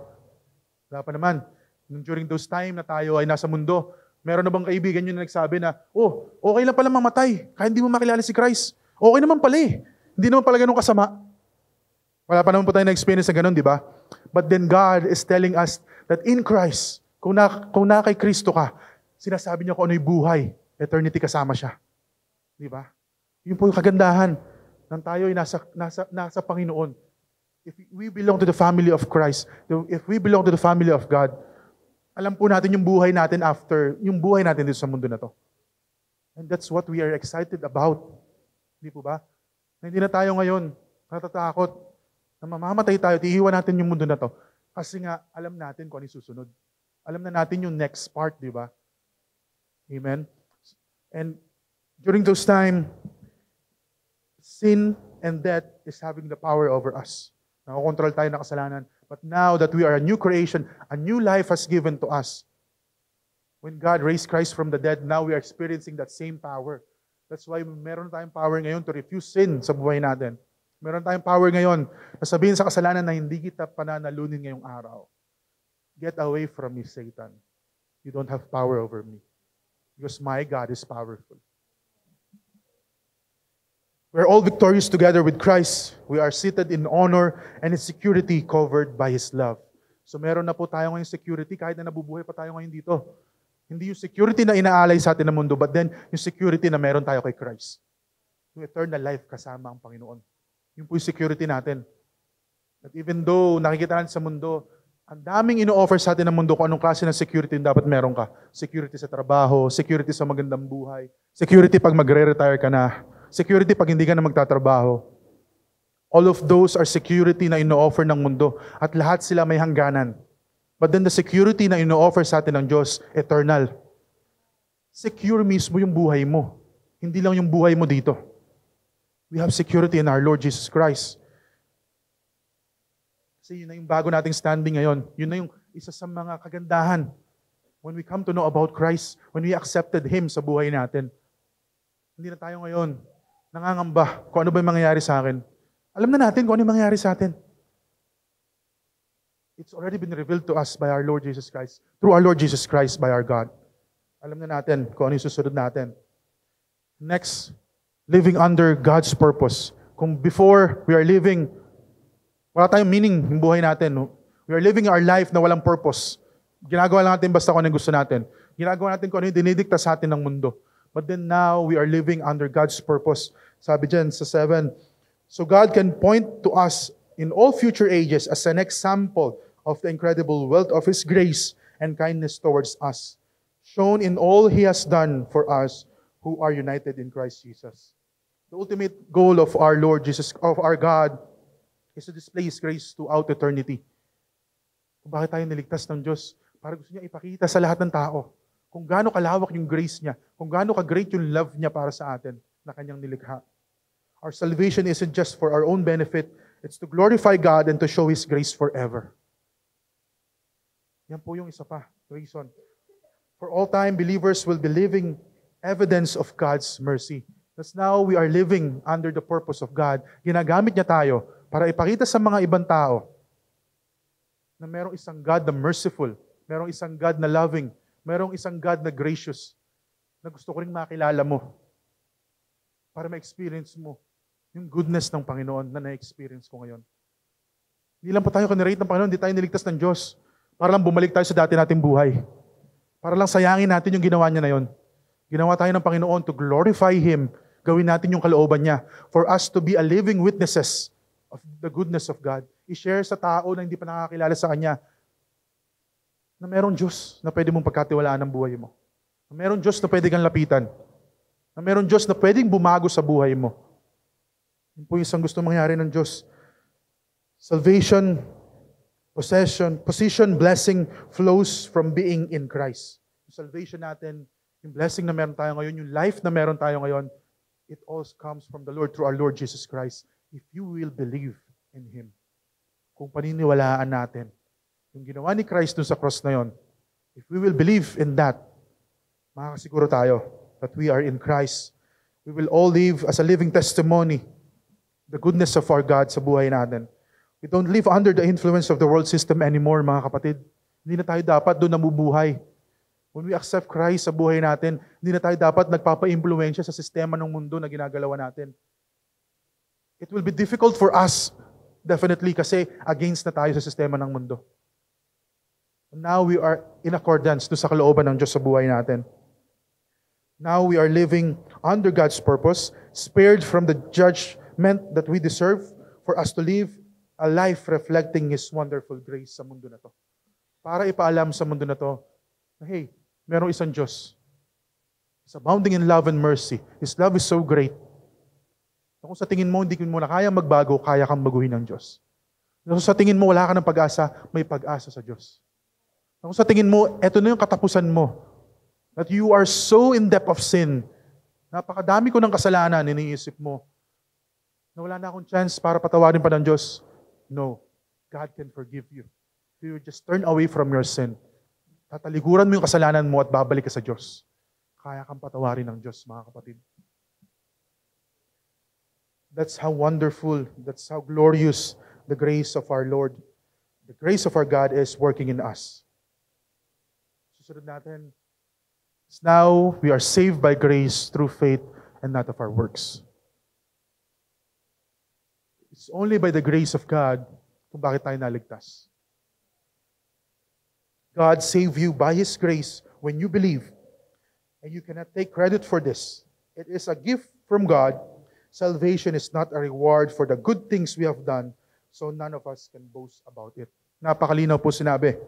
Wala pa naman. During those time na tayo ay nasa mundo, meron na bang kaibigan nyo na nagsabi na, oh, okay lang pala mamatay, kaya hindi mo makilala si Christ. Okay naman pala eh. Hindi naman pala ganun kasama. Wala pa naman po tayo na-experience na ganun, di ba? But then God is telling us that in Christ, kung na kay Kristo ka, sinasabi niya kung ano yung buhay, eternity kasama siya. Di ba? Yun po yung kagandahan ng tayo ay nasa Panginoon. If we belong to the family of Christ, if we belong to the family of God, alam po natin yung buhay natin after, yung buhay natin dito sa mundo na to. And that's what we are excited about. Hindi po ba? Na hindi na tayo ngayon natatakot na mamamatay tayo, tihiwan natin yung mundo na to. Kasi nga, alam natin kung ano yung susunod. Alam na natin yung next part, di ba? Amen? And during those time, sin and death is having the power over us. Nakokontrol tayo ng kasalanan. But now that we are a new creation, a new life has given to us. When God raised Christ from the dead, now we are experiencing that same power. That's why meron tayong power ngayon to refuse sin sa buhay natin. Meron tayong power ngayon na sabihin sa kasalanan na hindi kita pananalunin ngayong araw. Get away from me, Satan. You don't have power over me. Because my God is powerful. We're all victorious together with Christ. We are seated in honor and in security covered by His love. So meron na po tayo ngayong security kahit na nabubuhay pa tayo ngayon dito. Hindi yung security na inaalay sa atin ng mundo, but then yung security na meron tayo kay Christ. Yung eternal life kasama ang Panginoon. Yun po yung security natin. At even though nakikita natin sa mundo, ang daming ino-offer sa atin ng mundo kung anong klase ng security yung dapat meron ka. Security sa trabaho, security sa magandang buhay, security pag magre-retire ka na, security pag hindi ka na magtatrabaho. All of those are security na ino-offer ng mundo at lahat sila may hangganan. But then the security na ino-offer sa atin ng Diyos, eternal. Secure mismo yung buhay mo. Hindi lang yung buhay mo dito. We have security in our Lord Jesus Christ. Kasi yun na yung bago nating standing ngayon. Yun na yung isa sa mga kagandahan. When we come to know about Christ, when we accepted Him sa buhay natin, hindi na tayo ngayon nangangamba kung ano ba yung mangyayari sa akin. Alam na natin kung ano yung mangyayari sa atin. It's already been revealed to us by our Lord Jesus Christ. Through our Lord Jesus Christ, by our God. Alam na natin kung ano yung susunod natin. Next, living under God's purpose. Kung before we are living, wala tayong meaning yung buhay natin. No? We are living our life na walang purpose. Ginagawa lang natin basta kung ano yung gusto natin. Ginagawa natin kung ano yung dinidikta sa atin ng mundo. But then now, we are living under God's purpose. Sabi dyan sa 7, so God can point to us in all future ages as an example of the incredible wealth of His grace and kindness towards us, shown in all He has done for us who are united in Christ Jesus. The ultimate goal of our Lord Jesus, of our God, is to display His grace throughout eternity. Kung bakit tayo niligtas ng Diyos? Para gusto niya ipakita sa lahat ng tao kung gaano kalawak yung grace niya, kung gaano ka-great yung love niya para sa atin na kanyang nilikha. Our salvation isn't just for our own benefit, it's to glorify God and to show His grace forever. Yan po yung isa pa, reason. For all time, believers will be living evidence of God's mercy. Because now we are living under the purpose of God. Ginagamit niya tayo para ipakita sa mga ibang tao na merong isang God na merciful, merong isang God na loving, merong isang God na gracious, na gusto ko rin makilala mo para ma-experience mo yung goodness ng Panginoon na na-experience ko ngayon. Hindi lang po tayo kanirate ng Panginoon, hindi tayo niligtas ng Diyos para lang bumalik tayo sa dati nating buhay. Para lang sayangin natin yung ginawa niya na yon. Ginawa tayo ng Panginoon to glorify Him. Gawin natin yung kalooban niya. For us to be a living witnesses of the goodness of God. I-share sa tao na hindi pa nakakilala sa Kanya na merong Diyos na pwede mong pagkatiwalaan ng buhay mo. Na merong Diyos na pwede kang lapitan. Na merong Diyos na pwedeng bumago sa buhay mo. Yun po yung isang gusto mangyari ng Diyos. Salvation, position, blessing flows from being in Christ. Yung salvation natin, yung blessing na meron tayo ngayon, yung life na meron tayo ngayon, it all comes from the Lord through our Lord Jesus Christ. If you will believe in Him. Kung paniniwalaan natin, yung ginawa ni Christ dun sa cross na yon, if we will believe in that, makakasiguro tayo that we are in Christ. We will all live as a living testimony the goodness of our God sa buhay natin. We don't live under the influence of the world system anymore, mga kapatid. Hindi na tayo dapat doon namubuhay. When we accept Christ sa buhay natin, hindi na tayo dapat nagpapa-impluensya sa sistema ng mundo na ginagalawan natin. It will be difficult for us, definitely, kasi against na tayo sa sistema ng mundo. Now we are in accordance to sa kalooban ng Diyos sa buhay natin. Now we are living under God's purpose, spared from the judgment that we deserve, for us to live a life reflecting His wonderful grace sa mundo na to. Para ipaalam sa mundo na to, na hey, merong isang Diyos. He's abounding in love and mercy. His love is so great. Kung sa tingin mo, hindi mo na kaya magbago, kaya kang baguhin ng Diyos. Kung sa tingin mo, wala ka ng pag-asa, may pag-asa sa Diyos. Kung sa tingin mo, eto na yung katapusan mo. That you are so in depth of sin. Napakadami ko ng kasalanan, iniisip mo. Na wala na akong chance para patawarin pa ng Diyos. No. God can forgive you. If you just turn away from your sin, tatalikuran mo yung kasalanan mo at babalik ka sa Diyos. Kaya kang patawarin ng Diyos, mga kapatid. That's how wonderful, that's how glorious the grace of our Lord, the grace of our God is working in us. Susunod natin. Now, we are saved by grace through faith and not of our works. It's only by the grace of God kung bakit tayo naligtas. God saved you by His grace when you believe. And you cannot take credit for this. It is a gift from God. Salvation is not a reward for the good things we have done, so none of us can boast about it. Napakalinaw po sinabi.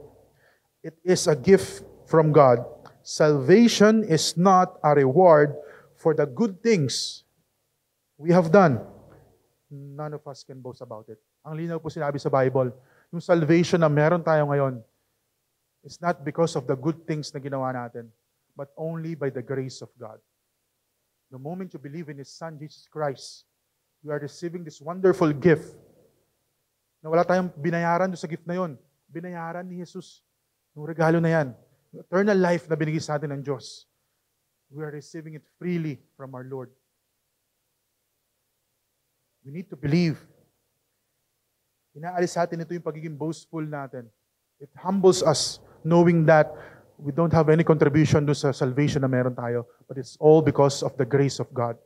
It is a gift from God. Salvation is not a reward for the good things we have done. None of us can boast about it. Ang linaw po sinabi sa Bible, yung salvation na meron tayo ngayon, is not because of the good things na ginawa natin, but only by the grace of God. The moment you believe in His Son, Jesus Christ, you are receiving this wonderful gift na wala tayong binayaran doon sa gift na yon. Binayaran ni Jesus yung regalo na yan. Yung eternal life na binigay sa atin ng Diyos. We are receiving it freely from our Lord. We need to believe. Inaalis sa atin ito yung pagiging boastful natin. It humbles us knowing that we don't have any contribution to sa salvation na meron tayo, but it's all because of the grace of God.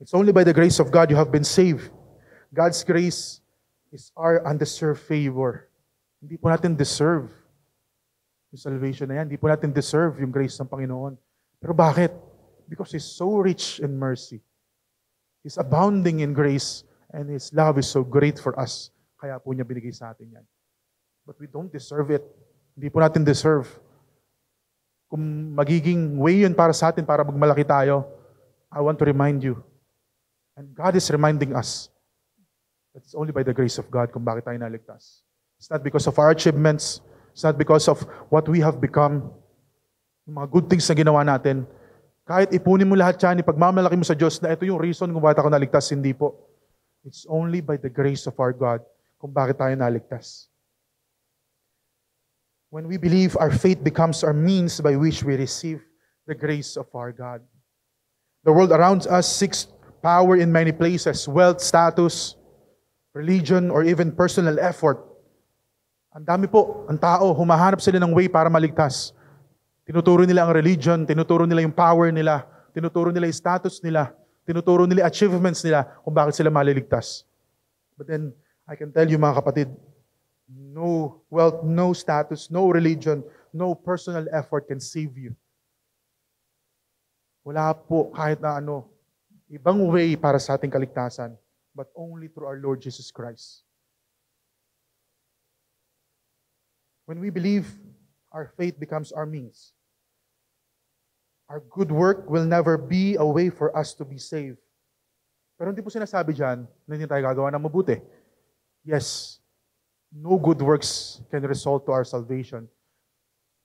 It's only by the grace of God you have been saved. God's grace is our undeserved favor. Hindi po natin deserve yung salvation na yan. Hindi po natin deserve yung grace ng Panginoon. Pero bakit? Because He's so rich in mercy. He's abounding in grace, and His love is so great for us. Kaya po niya binigay sa atin yan. But we don't deserve it. Hindi po natin deserve. Kung magiging way yun para sa atin, para magmalaki tayo, I want to remind you. And God is reminding us that it's only by the grace of God kung bakit tayo naligtas. It's not because of our achievements. It's not because of what we have become. Yung mga good things na ginawa natin. Kahit ipunin mo lahat yan, ipagmamalaki mo sa Diyos na ito yung reason kung bakit ako naligtas, hindi po. It's only by the grace of our God kung bakit tayo naligtas. When we believe, our faith becomes our means by which we receive the grace of our God. The world around us seeks power in many places, wealth, status, religion, or even personal effort. Ang dami po, ang tao, humahanap sila ng way para maligtas. Tinuturo nila ang religion, tinuturo nila yung power nila, tinuturo nila yung status nila, tinuturo nila achievements nila kung bakit sila maliligtas. But then, I can tell you mga kapatid, no wealth, no status, no religion, no personal effort can save you. Wala po kahit na ibang way para sa ating kaligtasan, but only through our Lord Jesus Christ. When we believe, our faith becomes our means. Our good work will never be a way for us to be saved. Pero hindi po sinasabi dyan na hindi tayo gagawa ng mabuti. Yes, no good works can result to our salvation.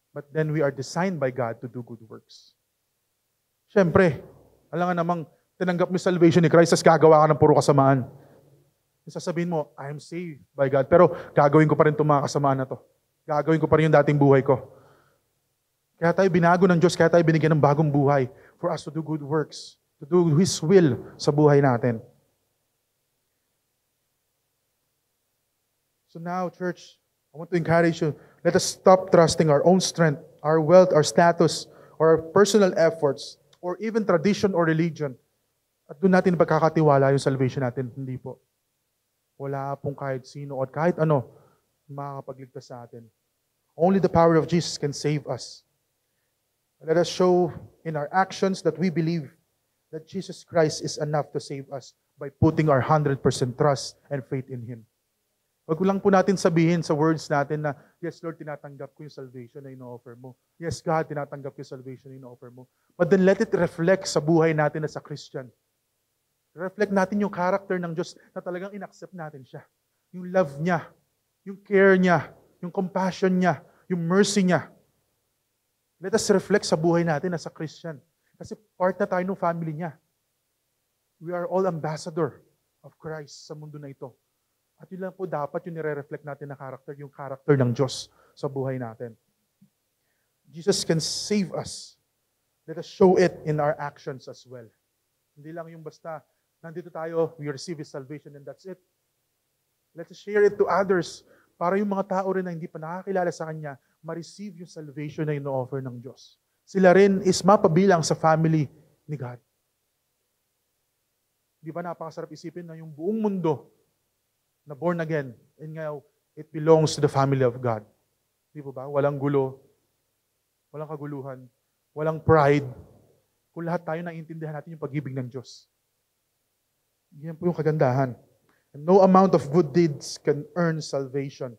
But then we are designed by God to do good works. Siyempre, alam nga namang tinanggap mo yung salvation ni Christ, tas gagawa ka ng puro kasamaan. Sasabihin mo, I am saved by God, pero gagawin ko pa rin itong mga kasamaan na to. Gagawin ko pa rin yung dating buhay ko. Kaya tayo binago ng Diyos, kaya tayo binigyan ng bagong buhay for us to do good works, to do His will sa buhay natin. So now, church, I want to encourage you, let us stop trusting our own strength, our wealth, our status, or our personal efforts, or even tradition or religion. At doon natin pagkakatiwala yung salvation natin. Hindi po. Wala pong kahit sino at kahit ano makakapagligtas sa atin. Only the power of Jesus can save us. Let us show in our actions that we believe that Jesus Christ is enough to save us by putting our 100% trust and faith in Him. Wag lang po natin sabihin sa words natin na, yes, Lord, tinatanggap ko yung salvation na ino-offer mo. Yes, God, tinatanggap ko yung salvation na ino-offer mo. But then let it reflect sa buhay natin as a Christian. Reflect natin yung character ng Diyos na talagang inaccept natin siya. Yung love niya, yung care niya, yung compassion niya, yung mercy niya. Let us reflect sa buhay natin as a Christian. Kasi part na tayo ng family niya. We are all ambassador of Christ sa mundo na ito. At yun lang po dapat yung nire-reflect natin na character, yung character ng Diyos sa buhay natin. Jesus can save us. Let us show it in our actions as well. Hindi lang yung basta, nandito tayo, we receive His salvation and that's it. Let us share it to others para yung mga tao rin na hindi pa nakakilala sa Kanya, ma-receive yung salvation na ino-offer ng Diyos. Sila rin is mapabilang sa family ni God. Di ba napakasarap isipin na yung buong mundo na born again, and now, it belongs to the family of God. Di ba? Walang gulo, walang kaguluhan, walang pride. Kung lahat tayo naiintindihan natin yung pag-ibig ng Diyos. Yan po yung kagandahan. And no amount of good deeds can earn salvation.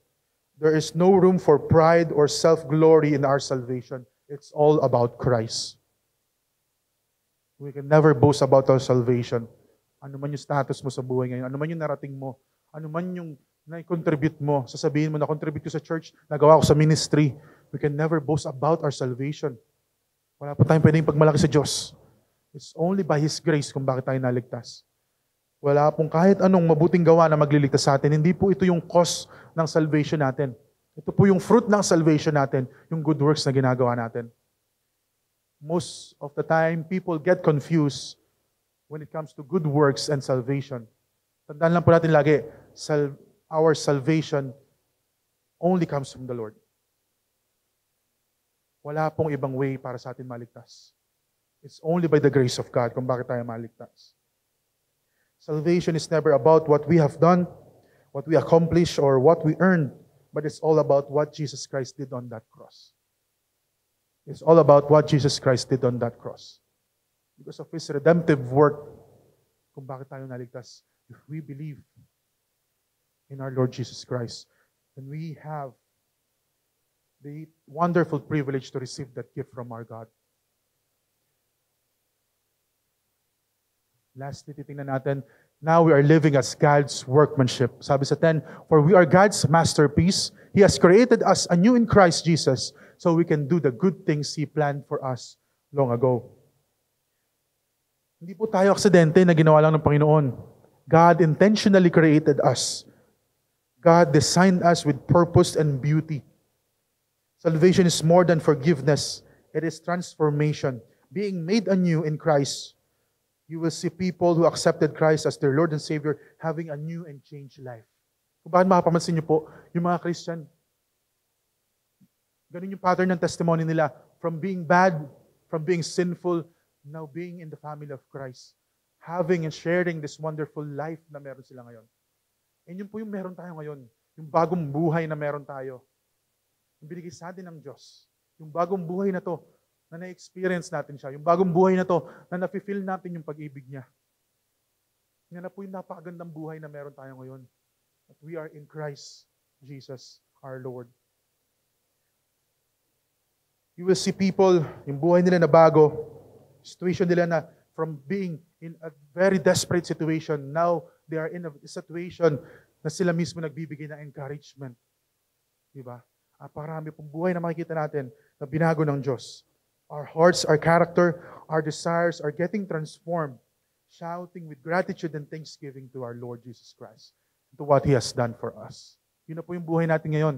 There is no room for pride or self-glory in our salvation. It's all about Christ. We can never boast about our salvation. Ano man yung status mo sa buhay ngayon, ano man yung narating mo, ano man yung na-contribute mo, sasabihin mo, na-contribute ko sa church, nagawa ko sa ministry, we can never boast about our salvation. Wala pa tayong pwedeng pagmalaki sa Diyos. It's only by His grace kung bakit tayo naligtas. Wala pong kahit anong mabuting gawa na magliligtas sa atin. Hindi po ito yung cause ng salvation natin. Ito po yung fruit ng salvation natin, yung good works na ginagawa natin. Most of the time, people get confused when it comes to good works and salvation. Tandaan lang po natin lagi, our salvation only comes from the Lord. Wala pong ibang way para sa atin maligtas. It's only by the grace of God kung bakit tayo maligtas. Salvation is never about what we have done, what we accomplish, or what we earned, but it's all about what Jesus Christ did on that cross. It's all about what Jesus Christ did on that cross. Because of His redemptive work, kung bakit tayo naligtas, if we believe in our Lord Jesus Christ, then we have the wonderful privilege to receive that gift from our God. Lastly, titingnan natin, now we are living as God's workmanship. Sabi sa 10, for we are God's masterpiece. He has created us anew in Christ Jesus so we can do the good things He planned for us long ago. Hindi po tayo aksidente na ginawa lang ng Panginoon. God intentionally created us. God designed us with purpose and beauty. Salvation is more than forgiveness. It is transformation. Being made anew in Christ. You will see people who accepted Christ as their Lord and Savior having a new and changed life. Kung bakit makapamansin niyo po, yung mga Christian, ganun yung pattern ng testimony nila. From being bad, from being sinful, now being in the family of Christ. Having and sharing this wonderful life na meron sila ngayon. And yun po yung meron tayo ngayon. Yung bagong buhay na meron tayo. Yung binigay sa atin ng Diyos. Yung bagong buhay na to, na na-experience natin siya. Yung bagong buhay na to, na nafe-feel natin yung pag-ibig niya. Yan na po yung napakagandang buhay na meron tayo ngayon. That we are in Christ Jesus, our Lord. You will see people, yung buhay nila na bago, situation nila na from being in a very desperate situation, now they are in a situation na sila mismo nagbibigay ng encouragement. Diba? Parami pong buhay na makikita natin na binago ng Diyos. Our hearts, our character, our desires are getting transformed, shouting with gratitude and thanksgiving to our Lord Jesus Christ, to what He has done for us. Yun na po yung buhay natin ngayon.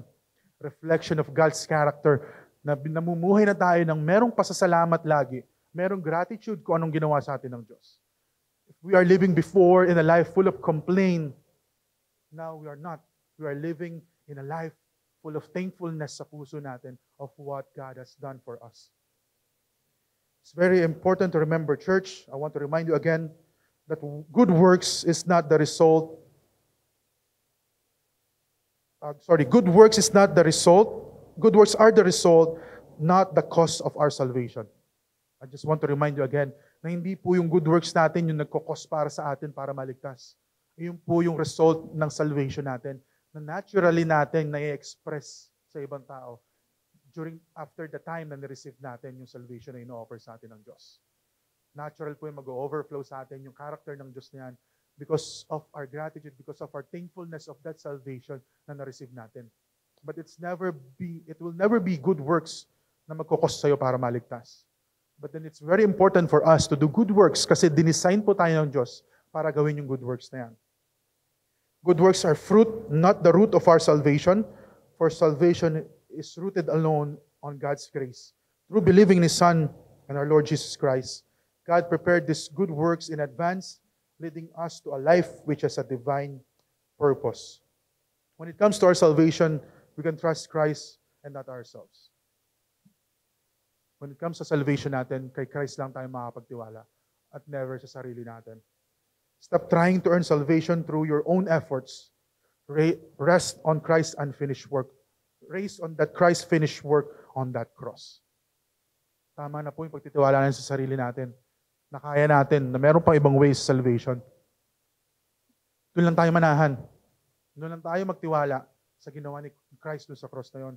Reflection of God's character, na namumuhay na tayo ng merong pasasalamat lagi, merong gratitude kung anong ginawa sa atin ng Diyos. If we are living before in a life full of complaint, now we are not. We are living in a life full of thankfulness sa puso natin of what God has done for us. It's very important to remember, church, I want to remind you again that good works is not the result. Good works is not the result. Good works are the result, not the cause of our salvation. I just want to remind you again na hindi po yung good works natin yung nagkakos para sa atin para maligtas. Yun po yung result ng salvation natin na naturally natin na-express sa ibang tao after the time na na-receive natin yung salvation na ino-offer sa atin ng Diyos. Natural po yung mag-overflow sa atin yung character ng Diyos na yan because of our gratitude, because of our thankfulness of that salvation na na-receive natin. But it will never be good works na magkukos sa'yo para maligtas. But then it's very important for us to do good works kasi dinisign po tayo ng Diyos para gawin yung good works na yan. Good works are fruit, not the root of our salvation, for salvation is rooted alone on God's grace. Through believing in His Son and our Lord Jesus Christ, God prepared these good works in advance, leading us to a life which has a divine purpose. When it comes to our salvation, we can trust Christ and not ourselves. When it comes sa salvation natin, kay Christ lang tayo makapagtiwala at never sa sarili natin. Stop trying to earn salvation through your own efforts. Rest on Christ's unfinished work. Rest on that Christ finished work on that cross. Tama na po yung pagtitiwala natin sa sarili natin. Na kaya natin, na meron pang ibang ways sa salvation. Doon lang tayo manahan. Doon lang tayo magtiwala sa ginawa ni Christ doon sa cross na yon.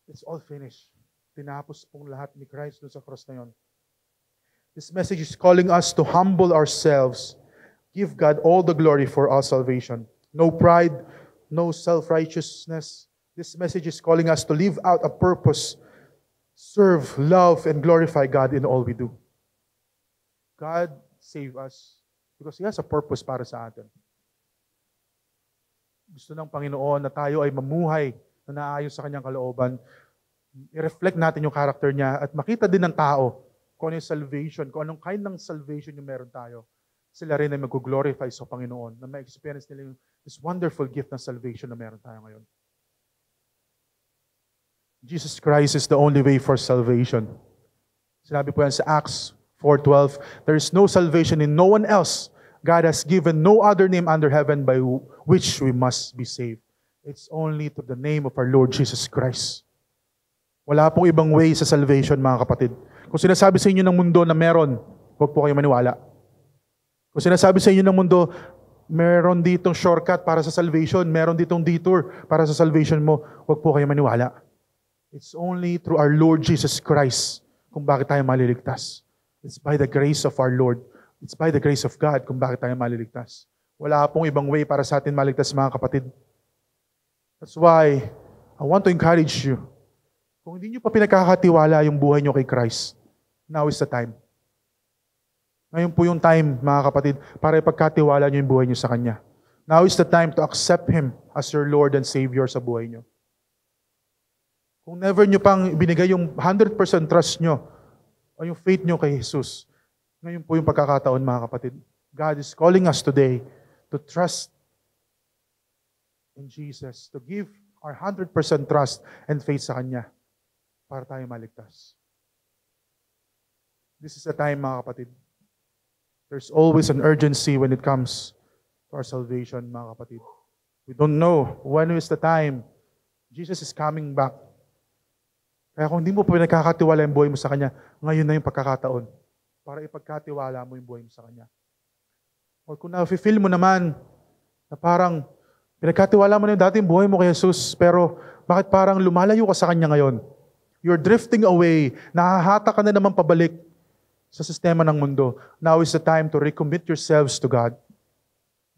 It's all finished. Tinapos pong lahat ni Christ doon sa cross na yon. This message is calling us to humble ourselves. Give God all the glory for our salvation. No pride, no self-righteousness. This message is calling us to live out a purpose, serve, love, and glorify God in all we do. God save us because He has a purpose para sa atin. Gusto ng Panginoon na tayo ay mamuhay na naayos sa Kanyang kalooban. I-reflect natin yung character niya at makita din ng tao kung ano yung salvation, kung anong kind ng salvation yung meron tayo. Sila rin ay mag-glorify sa Panginoon na ma-experience nila yung this wonderful gift ng salvation na meron tayo ngayon. Jesus Christ is the only way for salvation. Sinabi po yan sa Acts 4:12, there is no salvation in no one else. God has given no other name under heaven by which we must be saved. It's only to the name of our Lord Jesus Christ. Wala pong ibang way sa salvation, mga kapatid. Kung sinasabi sa inyo ng mundo na meron, huwag po kayo maniwala. Kung sinasabi sa inyo ng mundo, meron ditong shortcut para sa salvation, meron ditong detour para sa salvation mo, huwag po kayo maniwala. It's only through our Lord Jesus Christ kung bakit tayo maliligtas. It's by the grace of our Lord. It's by the grace of God kung bakit tayo maliligtas. Wala pong ibang way para sa atin maligtas, mga kapatid. That's why I want to encourage you. Kung hindi nyo pa pinagkakatiwala yung buhay nyo kay Christ, now is the time. Ngayon po yung time, mga kapatid, para ipagkatiwala nyo yung buhay nyo sa Kanya. Now is the time to accept Him as your Lord and Savior sa buhay nyo. Kung never nyo pang binigay yung 100% trust nyo o yung faith nyo kay Jesus, ngayon po yung pagkakataon, mga kapatid. God is calling us today to trust in Jesus, to give our 100% trust and faith sa Kanya para tayo maligtas. This is the time, mga kapatid. There's always an urgency when it comes to our salvation, mga kapatid. We don't know when is the time Jesus is coming back. Kaya kung hindi mo pa pinagkakatiwala yung buhay mo sa Kanya, ngayon na yung pagkakataon para ipagkatiwala mo yung buhay mo sa Kanya. O kung na-feel mo naman na parang pinagkatiwala mo na yung dating buhay mo kay Jesus, pero bakit parang lumalayo ka sa Kanya ngayon? You're drifting away, nahahata ka na naman pabalik sa sistema ng mundo. Now is the time to recommit yourselves to God.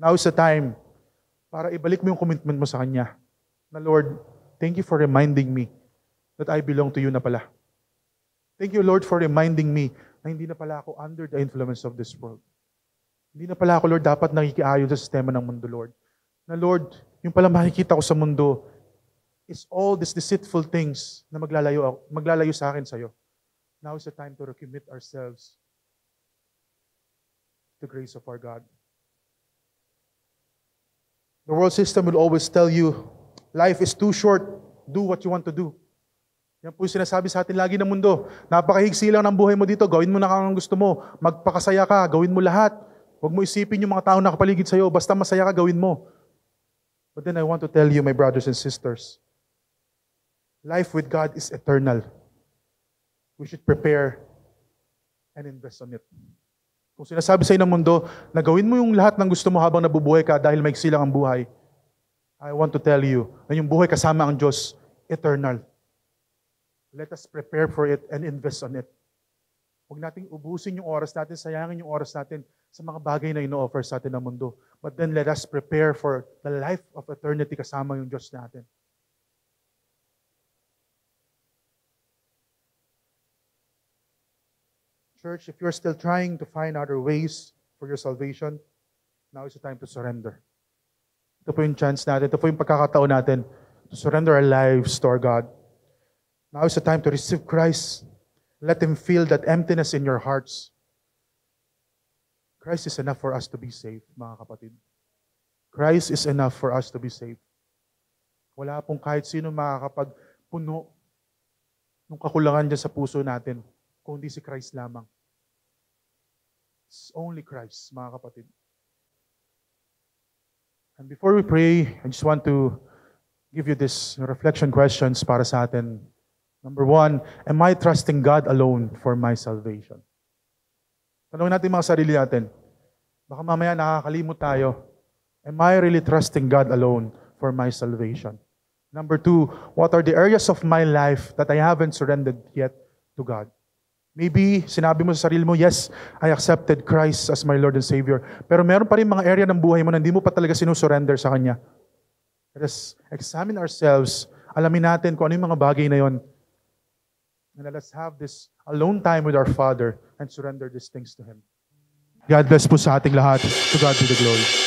Now is the time para ibalik mo yung commitment mo sa Kanya. Na Lord, thank you for reminding me that I belong to you na pala. Thank you, Lord, for reminding me na hindi na pala ako under the influence of this world. Hindi na pala ako, Lord, dapat nakikiayon sa sistema ng mundo, Lord. Na Lord, yung pala makikita ko sa mundo is all these deceitful things na maglalayo sa akin sa'yo. Now is the time to recommit ourselves to the grace of our God. The world system will always tell you, life is too short, do what you want to do. Yan po yung sinasabi sa atin lagi ng mundo. Napakahigsi lang ng buhay mo dito, gawin mo na kung gusto mo. Magpakasaya ka, gawin mo lahat. Huwag mo isipin yung mga tao na nakapaligid sa'yo, basta masaya ka, gawin mo. But then I want to tell you, my brothers and sisters, life with God is eternal. We should prepare and invest on it. Kung sinasabi sa'yo ng mundo na gawin mo yung lahat ng gusto mo habang nabubuhay ka dahil maiksi lang ang buhay, I want to tell you na yung buhay kasama ang Diyos, eternal. Let us prepare for it and invest on it. Huwag nating ubusin yung oras natin, sayangin yung oras natin sa mga bagay na ino-offer sa atin ng mundo. But then let us prepare for the life of eternity kasama yung Diyos natin. church, if you're still trying to find other ways for your salvation, now is the time to surrender. Ito po yung chance natin. Ito po yung pagkakataon natin to surrender our lives to our God. Now is the time to receive Christ. Let Him feel that emptiness in your hearts. Christ is enough for us to be saved, mga kapatid. Christ is enough for us to be saved. Wala pong kahit sino makakapagpuno ng kakulangan dyan sa puso natin, kundi si Christ lamang. It's only Christ, mga kapatid. And before we pray, I just want to give you this reflection questions para sa atin. Number 1, am I trusting God alone for my salvation? Tanungin natin mga sarili natin. Baka mamaya nakakalimot tayo. Am I really trusting God alone for my salvation? Number 2, what are the areas of my life that I haven't surrendered yet to God? Maybe sinabi mo sa sarili mo, yes, I accepted Christ as my Lord and Savior. Pero meron pa rin mga area ng buhay mo na hindi mo pa talaga sinusurrender sa Kanya. Let us examine ourselves. Alamin natin kung ano yung mga bagay na yon. And let us have this alone time with our Father and surrender these things to Him. God bless po sa ating lahat. To God be the glory.